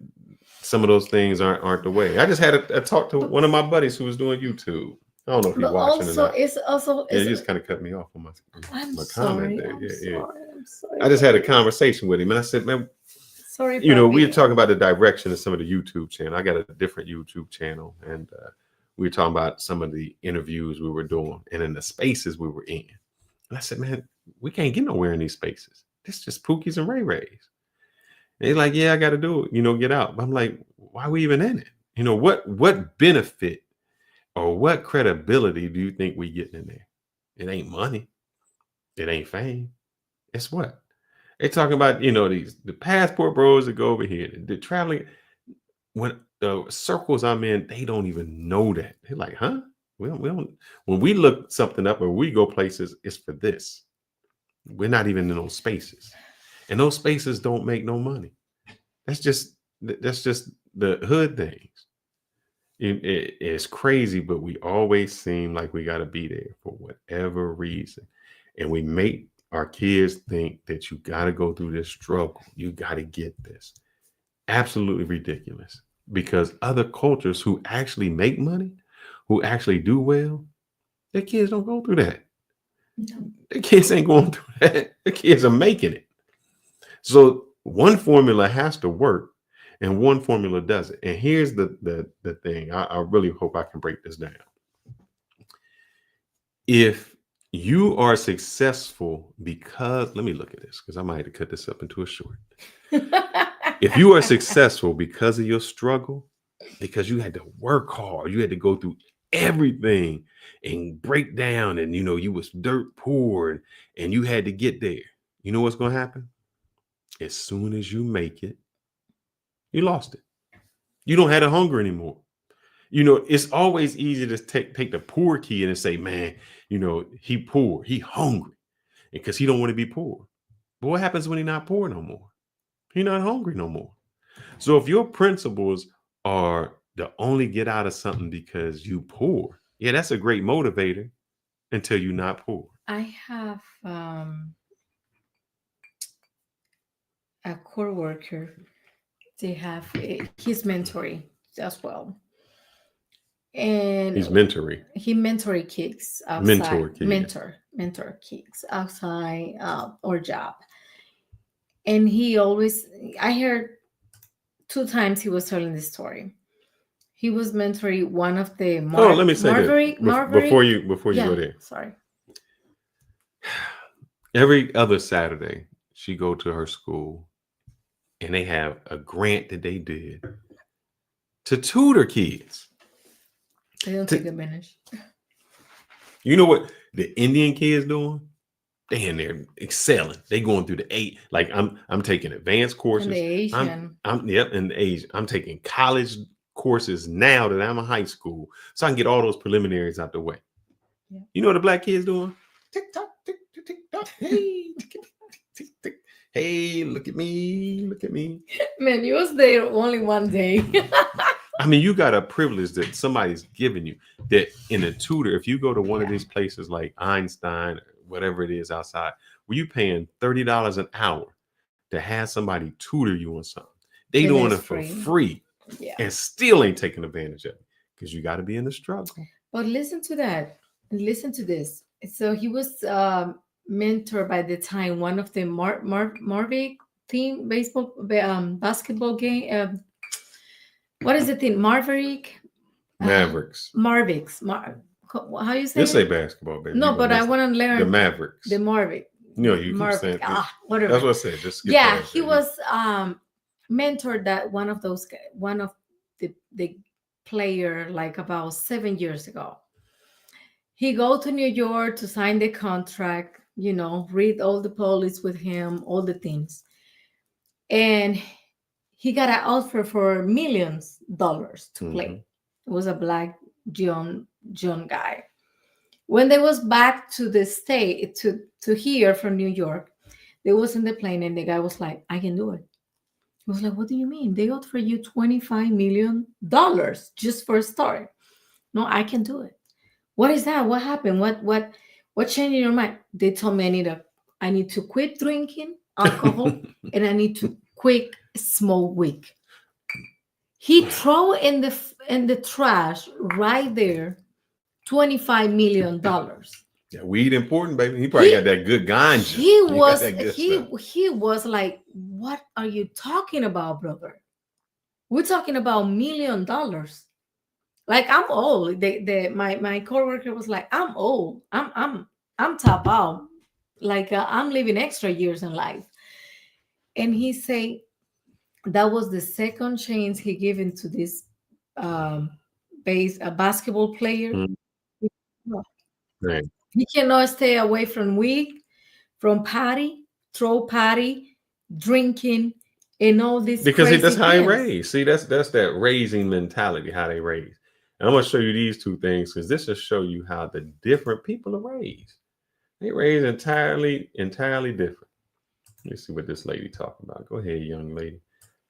some of those things aren't the way. I just had a talk to one of my buddies who was doing YouTube. I don't know if you're But watching or also, not. it's also. Yeah, It's, you just kind of cut me off on my I'm comment sorry. there. I'm Yeah, sorry. yeah. I'm sorry. I just had a buddy. conversation with him, and I said, man, Sorry. we were Bobby. talking about the direction of some of the YouTube channel. I got a different YouTube channel, and we were talking about some of the interviews we were doing and in the spaces we were in. And I said, man, we can't get nowhere in these spaces. This is just Pookies and Ray Rays. And he's like, yeah, I got to do it, get out. But I'm like, why are we even in it? What benefit or what credibility do you think we getting in there? It ain't money. It ain't fame. It's what? They talking about, the passport bros that go over here, the traveling. When the circles I'm in, they don't even know that. They're like, huh? We don't. When we look something up or we go places, it's for this. We're not even in those spaces, and those spaces don't make no money. That's just the hood things. It's crazy, but we always seem like we got to be there for whatever reason, and we make our kids think that you got to go through this struggle. You got to get this. Absolutely ridiculous, because other cultures who actually make money, who actually do well, their kids don't go through that. No. Their kids ain't going through that. Their kids are making it. So one formula has to work and one formula doesn't. And here's the thing. I really hope I can break this down. If you are successful because, let me look at this because I might have to cut this up into a short. If you are successful because of your struggle, because you had to work hard, you had to go through everything and break down, and you was dirt poor and you had to get there, you know what's going to happen? As soon as you make it, you lost it. You don't have the hunger anymore. It's always easy to take the poor kid and say, man, he poor, he hungry, because he don't want to be poor. But what happens when he's not poor no more? He's not hungry no more. So if your principles are to only get out of something because you poor, yeah, that's a great motivator until you're not poor. I have a co-worker. They have his mentoring as well, and He's mentoring. he mentoring kids outside. Mentor kids outside or job, and he always. I heard 2 times he was telling this story. He was mentoring one of the let me say that before you yeah, go there. Sorry. Every other Saturday, she go to her school, and they have a grant that they did to tutor kids. They don't take advantage. You know what the Indian kids doing? They in there excelling. They going through the 8. Like I'm taking advanced courses. And the Asian. I'm in the Asian. I'm taking college courses now that I'm in high school, so I can get all those preliminaries out the way. Yeah. You know what the black kids doing? Tick tock, tick tick tick tock. Hey, tick, tick, tick. Hey, look at me, look at me. Man, you was there only one day. I mean, you got a privilege that somebody's giving you. That in a tutor, if you go to one of these places like Einstein or whatever it is outside, where you paying $30 an hour to have somebody tutor you on something, they It doing is it for free. free. Yeah. And still ain't taking advantage of it, because you got to be in the struggle. But listen to that. Listen to this. So he was mentored by the time one of the Marvick team basketball game. What is the team? Mavericks. How you say? Just say basketball, baby. No, but I want to learn the Mavericks. The Mavericks. You keep saying whatever. That's what I said. Just he was mentored that one of the player like about 7 years ago. He go to New York to sign the contract, read all the policies with him, all the things. And he got an offer for millions of dollars to play. It was a black young guy. When they was back to the state, to here from New York, They was in the plane and the guy was like, I can do it. He was like, what do you mean? They offer you $25 million just for a start. No, I can do it. What is that? What happened? What changed in your mind? They told me I need to quit drinking alcohol and I need to quit smoke weed. He threw in the trash right there $25 million. Yeah, weed important, baby. He probably got that good ganja. He was like, what are you talking about, brother? We're talking about $1 million. Like, I'm old. My coworker was like, I'm old. I'm top out. Like, I'm living extra years in life. And he said that was the second chance he given to this basketball player. Right. He cannot stay away from weed, from throw party, drinking, and all this. Because crazy that's how they things. raise. See, that's that raising mentality, how they raise. And I'm gonna show you these two things because this will show you how the different people are raised. They raise entirely different. Let's see what this lady talking about. Go ahead, young lady.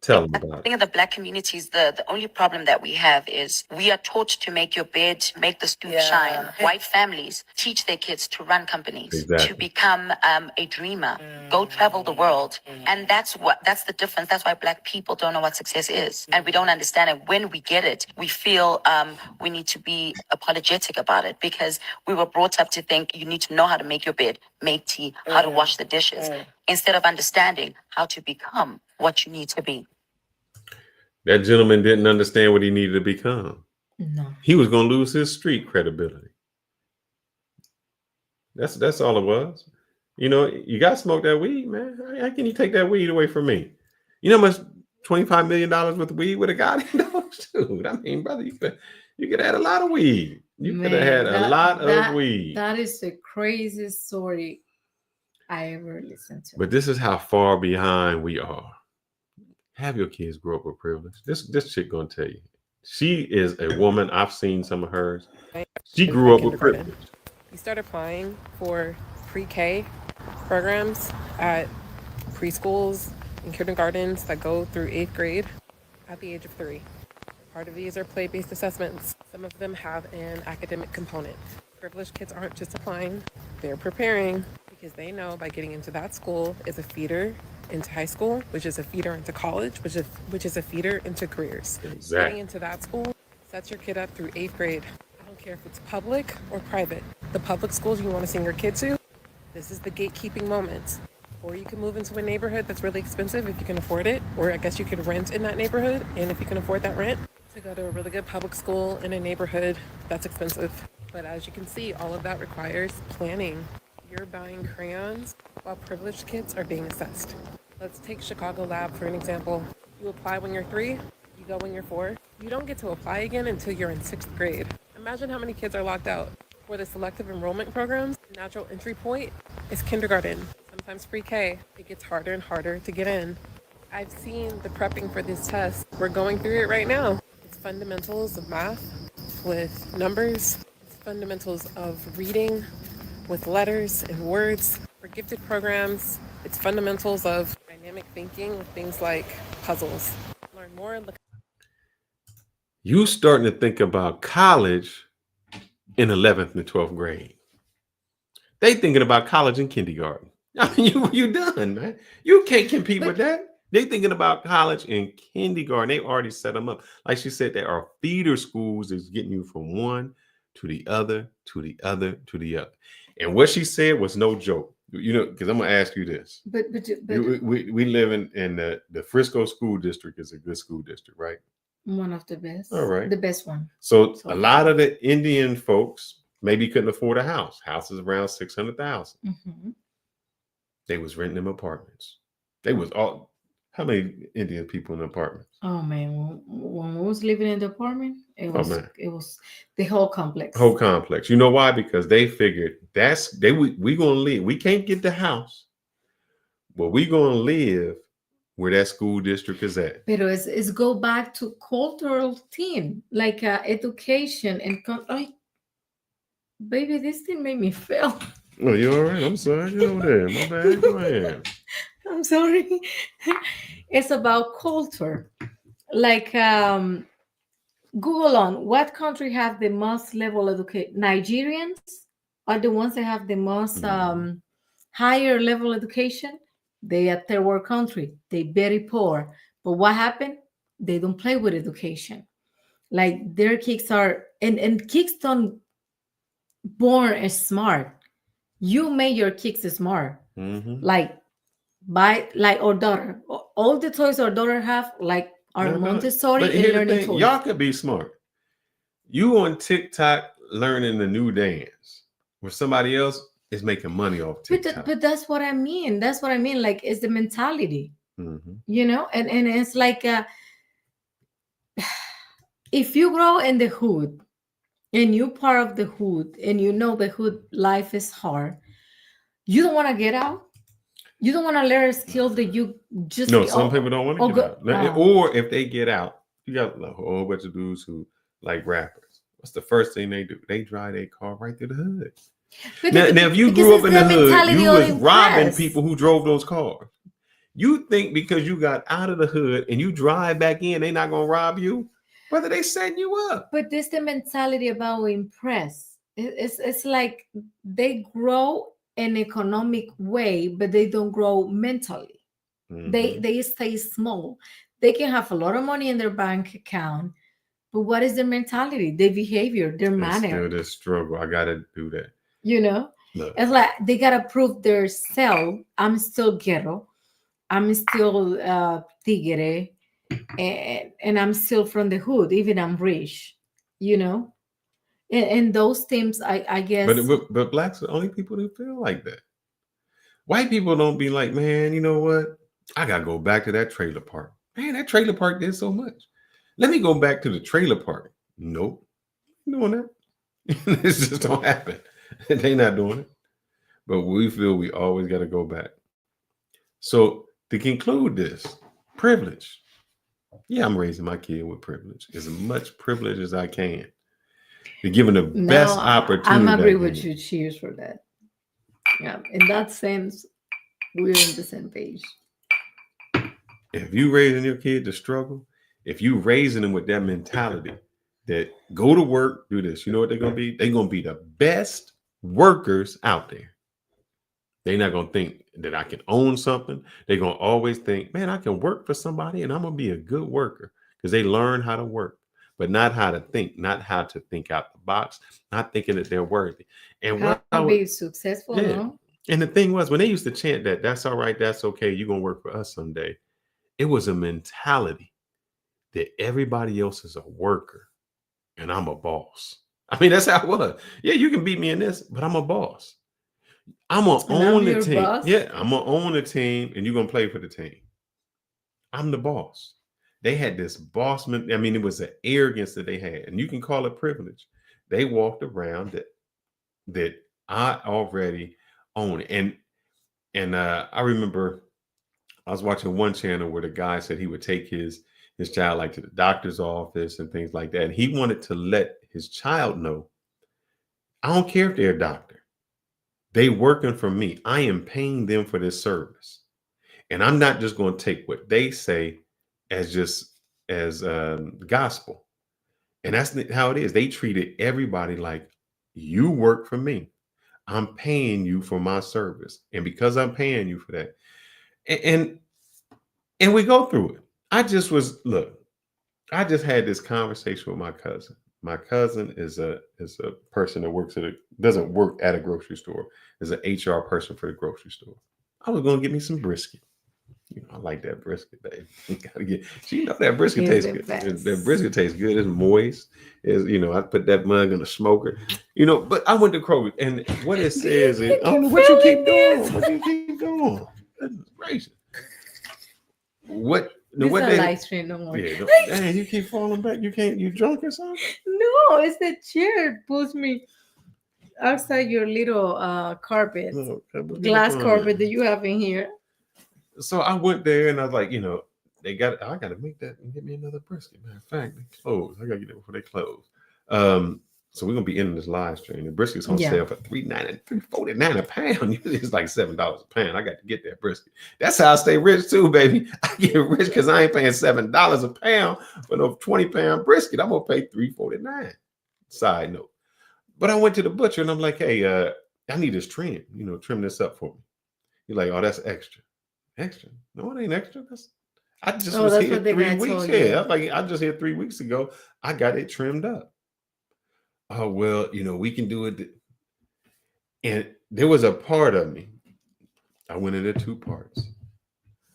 Tell them about I think in the Black communities, the only problem that we have is we are taught to make your bed, make the stoop shine. White families teach their kids to run companies, to become a dreamer, go travel the world. And that's the difference. That's why Black people don't know what success is. And we don't understand it. When we get it, we feel we need to be apologetic about it because we were brought up to think you need to know how to make your bed, make tea, how to wash the dishes, instead of understanding how to become what you need to be. That gentleman didn't understand what he needed to become. No. He was going to lose his street credibility. That's all it was. You know, you got to smoke that weed, man. How can you take that weed away from me? You know how much $25 million worth of weed would have got him? Dude, I mean, brother, you could have had a lot of weed. You could have had a lot of weed. That is the craziest story I ever listened to. But this is how far behind we are. Have your kids grow up with privilege. This chick gonna tell you. She is a woman. I've seen some of hers. She grew up with privilege. We start applying for pre-K programs at preschools and kindergartens that go through 8th grade at the age of 3. Part of these are play-based assessments. Some of them have an academic component. Privileged kids aren't just applying, they're preparing because they know by getting into that school is a feeder into high school, which is a feeder into college, which is a feeder into careers. Exactly. Getting into that school sets your kid up through 8th grade. I don't care if it's public or private. The public schools you want to send your kid to, this is the gatekeeping moment. Or you can move into a neighborhood that's really expensive if you can afford it, or I guess you could rent in that neighborhood, and if you can afford that rent, to go to a really good public school in a neighborhood that's expensive. But as you can see, all of that requires planning. You're buying crayons while privileged kids are being assessed. Let's take Chicago Lab for an example. You apply when you're 3, you go when you're 4. You don't get to apply again until you're in 6th grade. Imagine how many kids are locked out. For the selective enrollment programs, the natural entry point is kindergarten, sometimes pre-K. It gets harder and harder to get in. I've seen the prepping for this test. We're going through it right now. It's fundamentals of math with numbers. It's fundamentals of reading with letters and words. For gifted programs, it's fundamentals of dynamic thinking with things like puzzles. Learn more. You starting to think about college in 11th and 12th grade. They thinking about college in kindergarten. I mean, you done, man. You can't compete with that. They thinking about college in kindergarten. They already set them up. Like she said, there are feeder schools that's getting you from one to the other, to the other, to the other. And what she said was no joke. You know, because I'm gonna ask you this. But we live in the Frisco school district is a good school district, right? One of the best. All right. The best one. So a lot of the Indian folks maybe couldn't afford a house. Houses around 600,000. Mm-hmm. They was renting them apartments. They was all. How many Indian people in the apartments? Oh man, when we was living in the apartment, it was the whole complex. Whole complex. You know why? Because they figured we gonna live. We can't get the house, but we gonna live where that school district is at. Pero it's go back to cultural thing, like education and baby, this thing made me fail. Oh, you all right? I'm sorry. Get over there. My bad. Go ahead. I'm sorry. It's about culture. Like Google on what country have the most level education. Nigerians are the ones that have the most higher level education. They a third world country. They very poor. But what happened? They don't play with education. Like their kids are, and kids don't born as smart. You made your kids smart. Like by like our daughter, all the toys our daughter have, like are Montessori but and here's the learning thing, toys. y'all could be smart. You on TikTok learning the new dance, where somebody else is making money off TikTok. But that's what I mean. That's what I mean. Like it's the mentality, you know, and it's like if you grow in the hood and you part of the hood and you know the hood life is hard, you don't want to get out. You don't want to learn a skill that you just some people don't want to get out. Or if they get out, you got a whole bunch of dudes who like rappers. What's the first thing they do? They drive their car right through the hood. Now, if you grew up in the hood, you was robbing people who drove those cars. You think because you got out of the hood and you drive back in, they're not gonna rob you? Whether they setting you up. But this the mentality about impress. It's like they grow an economic way, but they don't grow mentally. They stay small. They can have a lot of money in their bank account, but what is their mentality, their behavior, their manner? Still this struggle. I gotta do that. You know, it's like they gotta prove their self. I'm still ghetto. I'm still tigre, and I'm still from the hood, even I'm rich. You know, and those things, I guess. But blacks are the only people who feel like that. White people don't be like, man, you know what? I gotta go back to that trailer park. Man, that trailer park did so much. Let me go back to the trailer park. Nope, doing that. This just don't happen. They not doing it. But we feel we always got to go back. So to conclude this, privilege. Yeah, I'm raising my kid with privilege. As much privilege as I can. To give him the best opportunity. I'm agree with you. Cheers for that. Yeah, in that sense, we're on the same page. If you raising your kid to struggle, if you raising them with that mentality that go to work, do this, you know what they're gonna be? They're gonna be the best workers out there. They're not gonna think that I can own something. They're gonna always think, man, I can work for somebody and I'm gonna be a good worker because they learn how to work, but not how to think, not how to think out the box, not thinking that they're worthy. And how to be successful, yeah. No? And the thing was, when they used to chant that, that's all right, that's okay, you're gonna work for us someday. It was a mentality that everybody else is a worker and I'm a boss. I mean, that's how it was. Yeah, you can beat me in this, but I'm a boss. I'm gonna own the team. Boss? Yeah, I'm gonna own the team, and you're gonna play for the team. I'm the boss. They had this bossman. I mean, it was an arrogance that they had, and you can call it privilege. They walked around that I already own it. And I remember I was watching one channel where the guy said he would take his child like to the doctor's office and things like that. And he wanted to let his child know, I don't care if they're a doctor. They working for me. I am paying them for this service. And I'm not just going to take what they say as gospel. And that's how it is. They treated everybody like, you work for me. I'm paying you for my service. And because I'm paying you for that. And we go through it. I just had this conversation with my cousin. My cousin is a person that doesn't work at a grocery store, is an HR person for the grocery store. I was gonna get me some brisket. You know, I like that brisket, babe. You gotta get. You know that brisket tastes good. That brisket tastes good. It's moist. I put that mug in the smoker. But I went to Kroger, and what it says is, what you keep doing? What you keep doing? Goodness gracious. What? This what is they, a live stream, no more. Yeah, you keep falling back. You drunk or something? No, it's the chair pulls me outside your little carpet, glass carpet that you have in here. So I went there and I was like, I got to make that and get me another brisket. Matter of fact, they closed. I got to get it before they close. So we're gonna be ending this live stream. The brisket's on Yeah. sale for $3.49 a pound. Usually it's like $7 a pound. I got to get that brisket. That's how I stay rich too, baby. I get rich because I ain't paying $7 a pound for no 20-pound brisket. I'm gonna pay $3.49. Side note. But I went to the butcher and I'm like, hey, I need this trim. You know, trim this up for me. You're like, oh, that's extra. Extra? No, it ain't extra. I just was here 3 weeks. Yeah, I just here 3 weeks ago. I got it trimmed up. Oh, well, you know, we can do it. And there was a part of me. I went into two parts.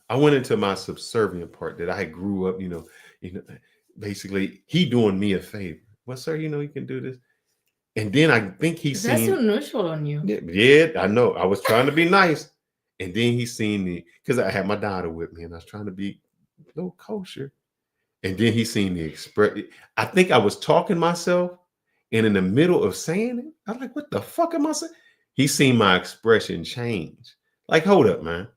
I went into my subservient part that I grew up, you know, basically he doing me a favor. Well, sir, you know, you can do this. And then I think he's That's unusual on you. Yeah, I know. I was trying to be nice. And then he seen me because I had my daughter with me and I was trying to be a little kosher. And then he seen the express. I think I was talking myself. And in the middle of saying it, I was like, what the fuck am I saying? He seen my expression change. Like, hold up, man.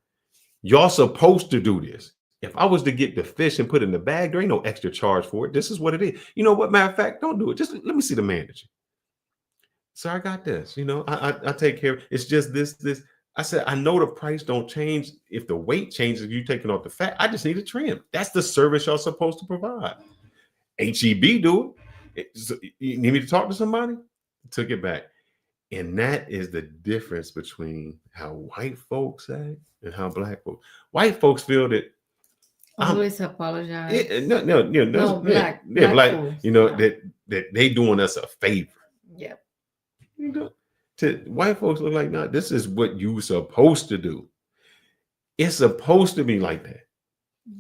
Y'all supposed to do this. If I was to get the fish and put it in the bag, there ain't no extra charge for it. This is what it is. You know what? Matter of fact, don't do it. Just let me see the manager. So I got this. You know, I take care of it. It's just this. I said, I know the price don't change if the weight changes, you taking off the fat. I just need a trim. That's the service y'all supposed to provide. HEB do it. You need me to talk to somebody? Took it back. And that is the difference between how white folks act and how black folks. White folks feel that always apologize. Black. You know, that they doing us a favor. Yep. You know, to white folks look like, nah, this is what you supposed to do. It's supposed to be like that.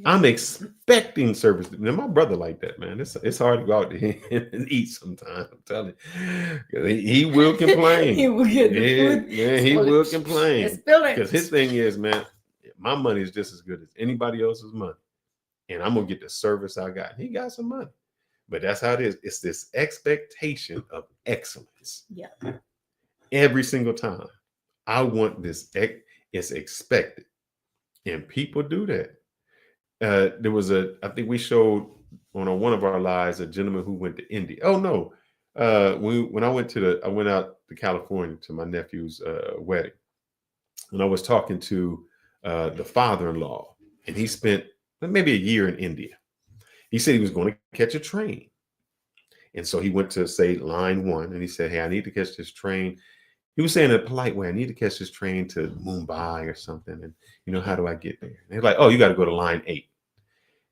I'm expecting service. Now, my brother like that, man. It's hard to go out there and eat sometimes. I'm telling you. He will complain. He will get the food. Man, he will complain. Because his thing is, man, my money is just as good as anybody else's money. And I'm going to get the service I got. He got some money. But that's how it is. It's this expectation of excellence. Yeah. Every single time. I want this. It's expected. And people do that. There was I think we showed on one of our lives a gentleman who went to India. Oh no, when I went out to California to my nephew's wedding, and I was talking to the father-in-law, and he spent maybe a year in India. He said he was going to catch a train, and so he went to say line 1, and he said, "Hey, I need to catch this train." He was saying in a polite way, "I need to catch this train to Mumbai or something, and you know, how do I get there?" And they're like, "Oh, you got to go to line 8."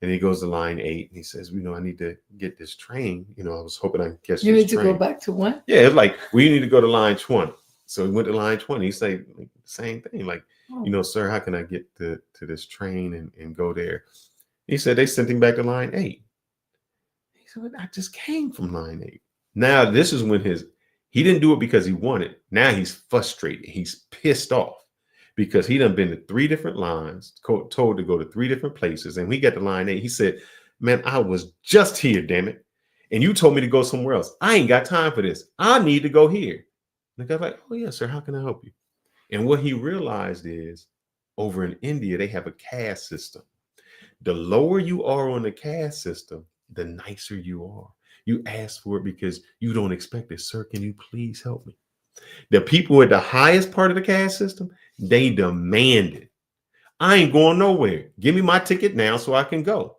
And he goes to line 8 and he says, you know, I need to get this train. You know, I was hoping I could catch this train. You need to go back to one? Yeah, it's like, we need to go to line 20. So he went to line 20. He said, like, the same thing. Like, you know, sir, how can I get to this train and go there? He said they sent him back to line 8. He said, I just came from line 8. Now, this is when he didn't do it because he wanted. Now he's frustrated. He's pissed off. Because he done been to 3 different lines, told to go to 3 different places. And we got to line 8. He said, man, I was just here, damn it. And you told me to go somewhere else. I ain't got time for this. I need to go here. And the guy's like, oh, yeah, sir, how can I help you? And what he realized is over in India, they have a caste system. The lower you are on the caste system, the nicer you are. You ask for it because you don't expect it. Sir, can you please help me? The people at the highest part of the caste system, they demand it. I ain't going nowhere. Give me my ticket now so I can go.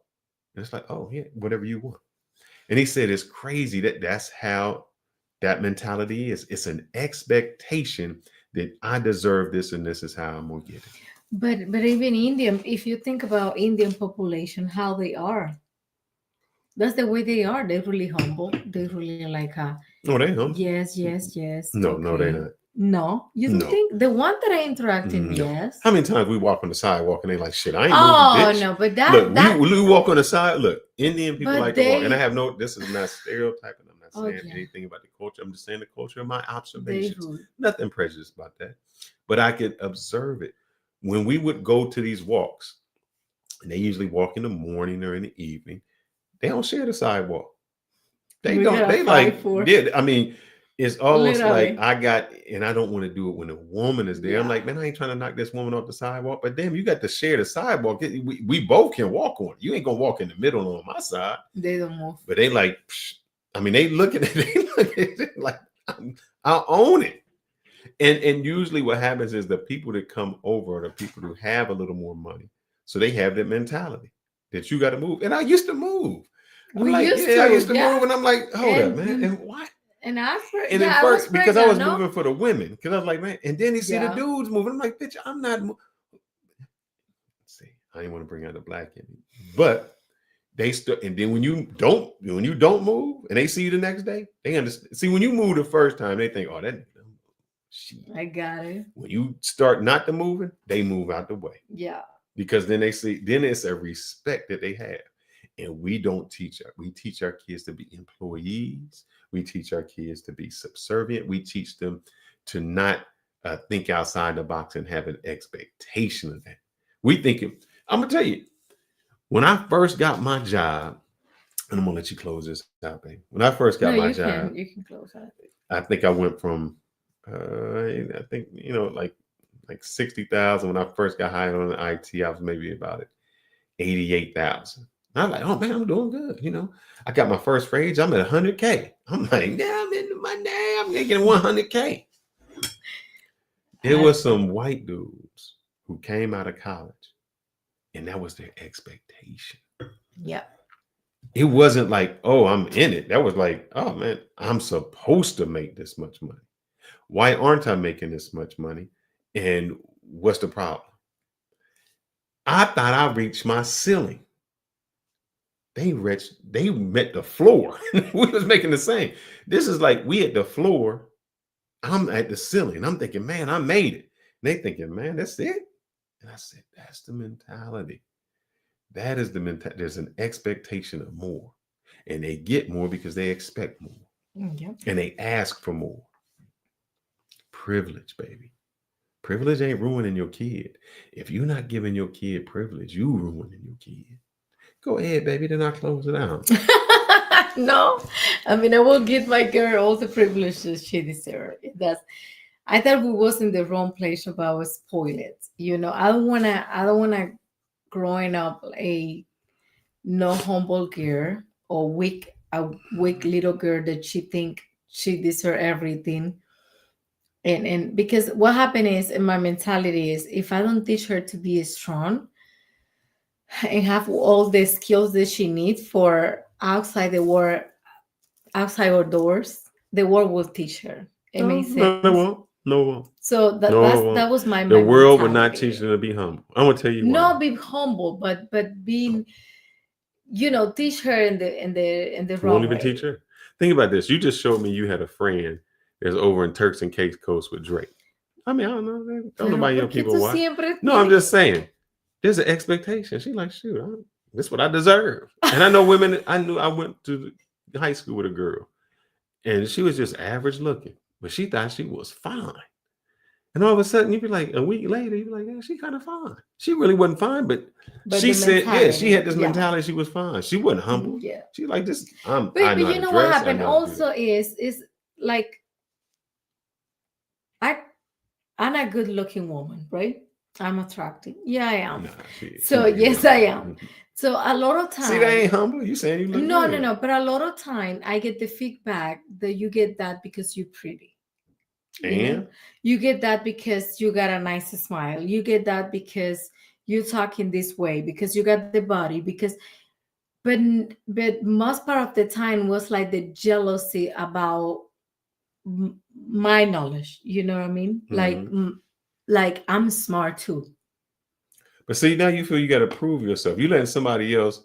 And it's like, oh, yeah, whatever you want. And he said, it's crazy that's how that mentality is. It's an expectation that I deserve this and this is how I'm going to get it. But even Indian, if you think about Indian population, how they are, that's the way they are. They're really humble. They're really like no, they humble. Yes. No, okay. No, they're not. No, you don't think the one that I interact in, yes. How many times we walk on the sidewalk and they like, shit, I ain't moving, bitch. No, but that look, we walk on the side. Look, Indian people like to walk, and I have this is not stereotyping. I'm not saying anything about the culture. I'm just saying the culture of my observations. Nothing prejudiced about that. But I could observe it. When we would go to these walks, and they usually walk in the morning or in the evening, they don't share the sidewalk. They don't. They like, yeah, I mean, it's almost like I don't want to do it when a woman is there. Yeah. I'm like, man, I ain't trying to knock this woman off the sidewalk, but damn, you got to share the sidewalk. We both can walk on it. You ain't gonna walk in the middle on my side. They don't move. But they like, I mean, they look at it, they look at it like I own it. And usually what happens is the people that come over are the people who have a little more money. So they have that mentality that you got to move. And I used to move. I'm like, I used to move. And I'm like, hold up, man. And what? And I first, because I was moving for the women. Because I was like, man. And then you see the dudes moving. I'm like, bitch, I'm not. See, I didn't want to bring out the black in me. But they and then when you don't move and they see you the next day, they understand. See, when you move the first time, they think, oh, that shit. I got it. When you start not to moving, they move out the way. Yeah. Because then they see, then it's a respect that they have. And we don't teach we teach our kids to be employees. We teach our kids to be subservient. We teach them to not think outside the box and have an expectation of that. We think, I'm gonna tell you, when I first got my job, and I'm gonna let you close this out, babe. When I first got my job, you can close that. I think I went from I think like 60,000 when I first got hired on the IT. I was maybe about 88,000. I'm like, oh man, I'm doing good. You know, I got my first raise. I'm at 100K. I'm like, yeah, I'm in my day. I'm making 100K. There was some white dudes who came out of college, and that was their expectation. Yeah. It wasn't like, oh, I'm in it. That was like, oh man, I'm supposed to make this much money. Why aren't I making this much money? And what's the problem? I thought I reached my ceiling. They met the floor. We was making the same. This is like we at the floor. I'm at the ceiling. I'm thinking, man, I made it. And they thinking, man, that's it. And I said, that's the mentality. That is the mentality. There's an expectation of more. And they get more because they expect more. Yep. And they ask for more. Privilege, baby. Privilege ain't ruining your kid. If you're not giving your kid privilege, you ruining your kid. Go ahead, baby. Then I'll close it out. No, I mean, I will give my girl all the privileges she deserves. I thought we was in the wrong place about spoiled. You know, I don't wanna growing up a no humble girl or a weak little girl that she think she deserves everything. And because what happened is, in my mentality is, if I don't teach her to be strong and have all the skills that she needs for outside the world, outside our doors, the world will teach her. It makes sense. No, it won't. No, it won't. So that was my the world will not mentality. teach her to be humble. I'm gonna tell you not why. be humble, but being, teach her in the wrong Won't even way. teach her. Think about this. You just showed me you had a friend that's over in Turks and Caicos with Drake. I mean, I don't know. Don't nobody young people watch. No, I'm just saying. There's an expectation. She's like, shoot, this is what I deserve. And I know women. I went to high school with a girl, and she was just average looking, but she thought she was fine. And all of a sudden, you'd be like, a week later, you'd be like, yeah, she kind of fine. She really wasn't fine, but she said, yeah, she had this mentality. She was fine. She wasn't humble. Yeah. She like this. But you know what happened also is like, I'm a good looking woman, right? I'm attractive. Yeah, I am. Yes, I am. So a lot of times. See, they ain't humble. You saying you look good. No. But a lot of time I get the feedback that you get that because you're pretty. And you get that because you got a nice smile. You get that because you're talking this way, because you got the body, but most part of the time was like the jealousy about my knowledge. You know what I mean? Mm-hmm. Like I'm smart too. But see, now you feel you got to prove yourself. You letting somebody else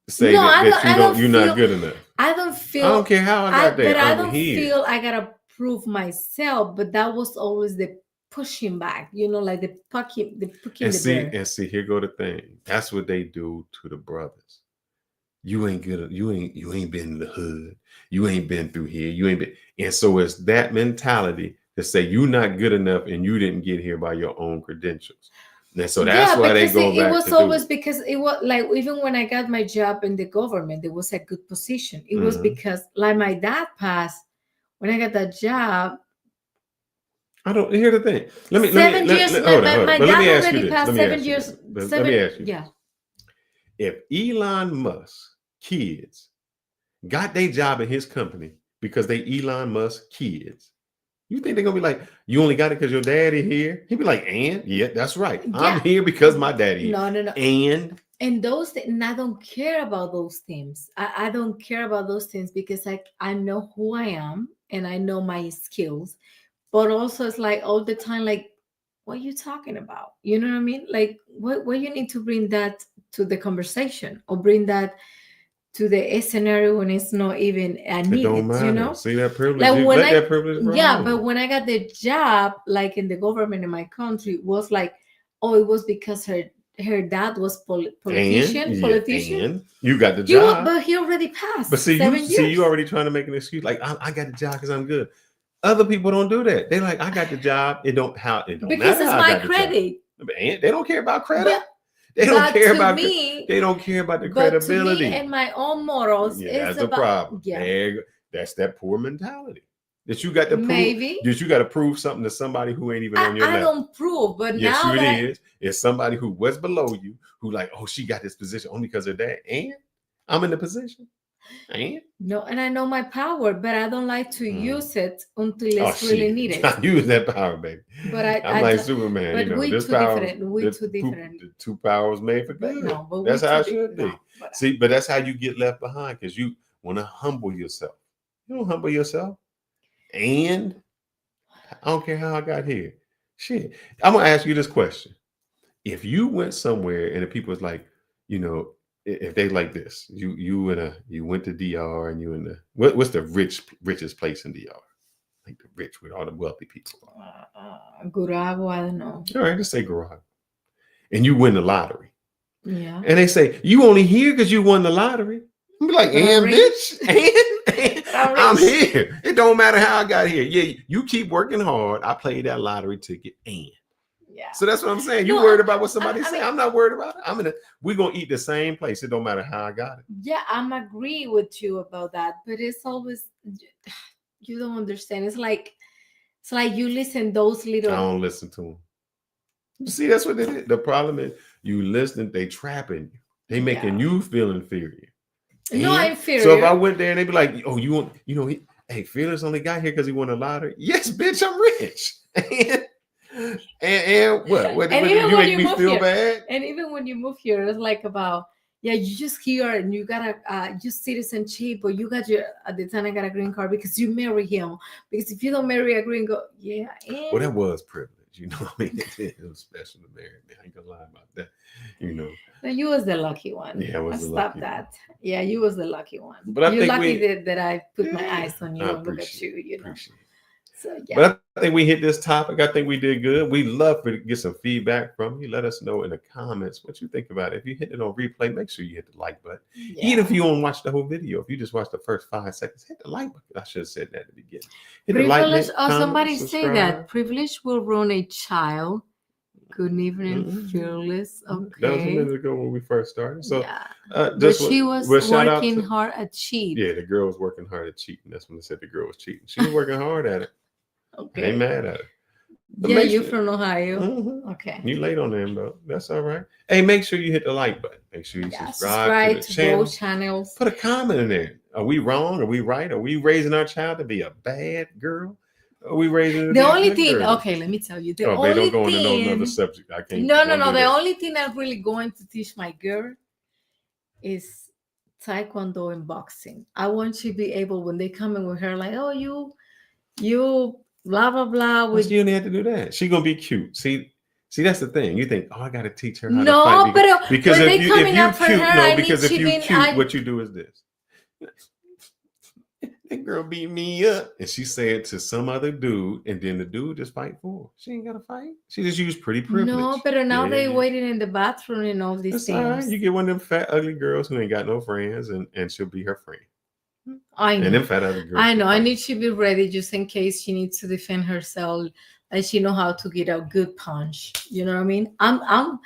say that you're not good enough. I don't feel. I don't care how I got there. But I don't feel I gotta prove myself. But that was always the pushing back. Like the pucking and see, here go the thing. That's what they do to the brothers. You ain't good. You ain't been in the hood. You ain't been through here. You ain't been. And so it's that mentality to say you're not good enough and you didn't get here by your own credentials. And so that's why they go back. It was always because it was like, even when I got my job in the government, it was a good position. It was because, like, my dad passed when I got that job. I don't hear the thing. Let me My dad already passed 7 years. Let me ask you. Let me ask you. 7 years. Yeah. If Elon Musk's kids got their job in his company because they Elon Musk kids, you think they're gonna be like, you only got it because your daddy here? He'd be like, and yeah, that's right. Yeah. I'm here because my daddy. No. And those and I don't care about those things. I don't care about those things because I know who I am and I know my skills. But also it's like all the time, like, what are you talking about? You know what I mean? Like what you need to bring that to the conversation or bring that to the scenario when it's not even needed, don't matter. You know? See that privilege? Like you when let that privilege grow. Yeah, but when I got the job, like in the government in my country, it was like, oh, it was because her dad was politician. And you got the job. But he already passed. But see, 7 years. you already trying to make an excuse. Like, I got the job because I'm good. Other people don't do that. They like, I got the job. It don't because matter it's how my I got credit. The job. And they don't care about credit. But, they don't care about me. They don't care about the But credibility. to me and my own morals. Yeah, that's the problem. Yeah, that's that poor mentality. That you got to prove. Maybe. That you got to prove something to somebody who ain't even on your level. I don't prove, but yes, now it is. It's somebody who was below you who like, oh, she got this position only because of that. And I'm in the position. And no, and I know my power, but I don't like to use it until it's really needed. I use that power, baby. But I'm like Superman. But you know, this power, we two different. The two powers made for good. But that's how it should be. No, See, but that's how you get left behind because you want to humble yourself. You don't humble yourself. And I don't care how I got here. Shit. I'm gonna ask you this question. If you went somewhere and the people was like, you know, if they like this, you went to DR and you in the what's the richest place in DR? Like the rich with all the wealthy people. Gurago, I don't know. All right, let's say Gurago. And you win the lottery. Yeah. And they say, you only here because you won the lottery. I'm be like, and bitch, and I'm here. It don't matter how I got here. Yeah, you keep working hard. I played that lottery ticket and yeah. So that's what I'm saying. You worried about what somebody say? I'm not worried about it. We're gonna eat the same place. It don't matter how I got it. Yeah, I'm agree with you about that, but it's always you don't understand. It's like you listen those little. I don't listen to them. See, that's what it is. The problem is you listen. They trapping you. They making you feel inferior. No, I'm inferior. So if I went there and they be like, oh, you want, you know, hey, Felix only got here because he won a lottery. Yes, bitch, I'm rich. And what? And you make me feel bad? And even when you move here, it's like about, yeah, you just here and you got a just citizenship, or you got your, at the time I got a green card because you marry him. Because if you don't marry a green card, yeah. Well, that was privilege. You know what I mean? It was special to marry me. I ain't gonna lie about that. You know. No, you was the lucky one. Yeah, I was the stop lucky that. One. Yeah, you was the lucky one. But you're lucky that I put my eyes on you and look at you. You know. So, yeah. But I think we hit this topic. I think we did good. We love to get some feedback from you. Let us know in the comments what you think about it. If you hit it on replay, make sure you hit the like button. Yeah. Even if you don't watch the whole video, if you just watch the first 5 seconds, hit the like button. I should have said that at the beginning. Hit privilege, the like button, somebody say that privilege will ruin a child. Good evening, fearless. Okay. That was a minute ago when we first started. So, yeah. But she was working hard at cheating. Yeah, the girl was working hard at cheating. That's when they said the girl was cheating. She was working hard at it. Okay. I ain't mad at it. But yeah, you're from Ohio. Mm-hmm. Okay. You late on them though. That's all right. Hey, make sure you hit the like button. Make sure you subscribe to the both channels. Put a comment in there. Are we wrong? Are we right? Are we raising our child to be a bad girl? Are we raising her the only thing? Okay, let me tell you. The only they don't go thing, into no other subject. I can't. No. The only thing I'm really going to teach my girl is taekwondo and boxing. I want to be able, when they come in with her, like, oh, you blah blah blah. You don't have to do that. She's gonna be cute. See, that's the thing. You think, oh, I got to teach her how to fight. Because if you cute, what you do is this. That girl beat me up, and she said to some other dude, and then the dude just fight for her. She ain't gotta fight. She just used pretty privilege. No, but now they waiting in the bathroom and all these things. All right. You get one of them fat, ugly girls who ain't got no friends, and she'll be her friend. I know. And them fat ugly girls. I know. I need to be ready just in case she needs to defend herself, and she know how to get a good punch. You know what I mean? I'm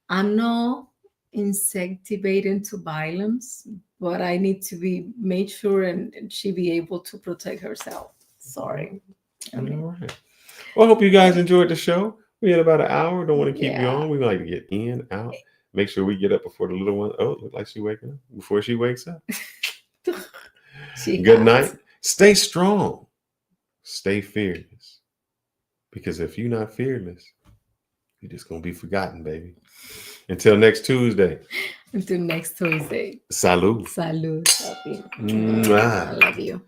not incentivating to violence, but I need to be made sure and she be able to protect herself. Sorry. All right. Well, I hope you guys enjoyed the show. We had about an hour. Don't want to keep you on. We like to get in, out. Make sure we get up before the little one. Oh, look like she waking up before she wakes up. Good night. Stay strong. Stay fearless. Because if you're not fearless, you're just going to be forgotten, baby. Until next Tuesday. Until next Tuesday. Salud. Salud, papi. Mwah. I love you.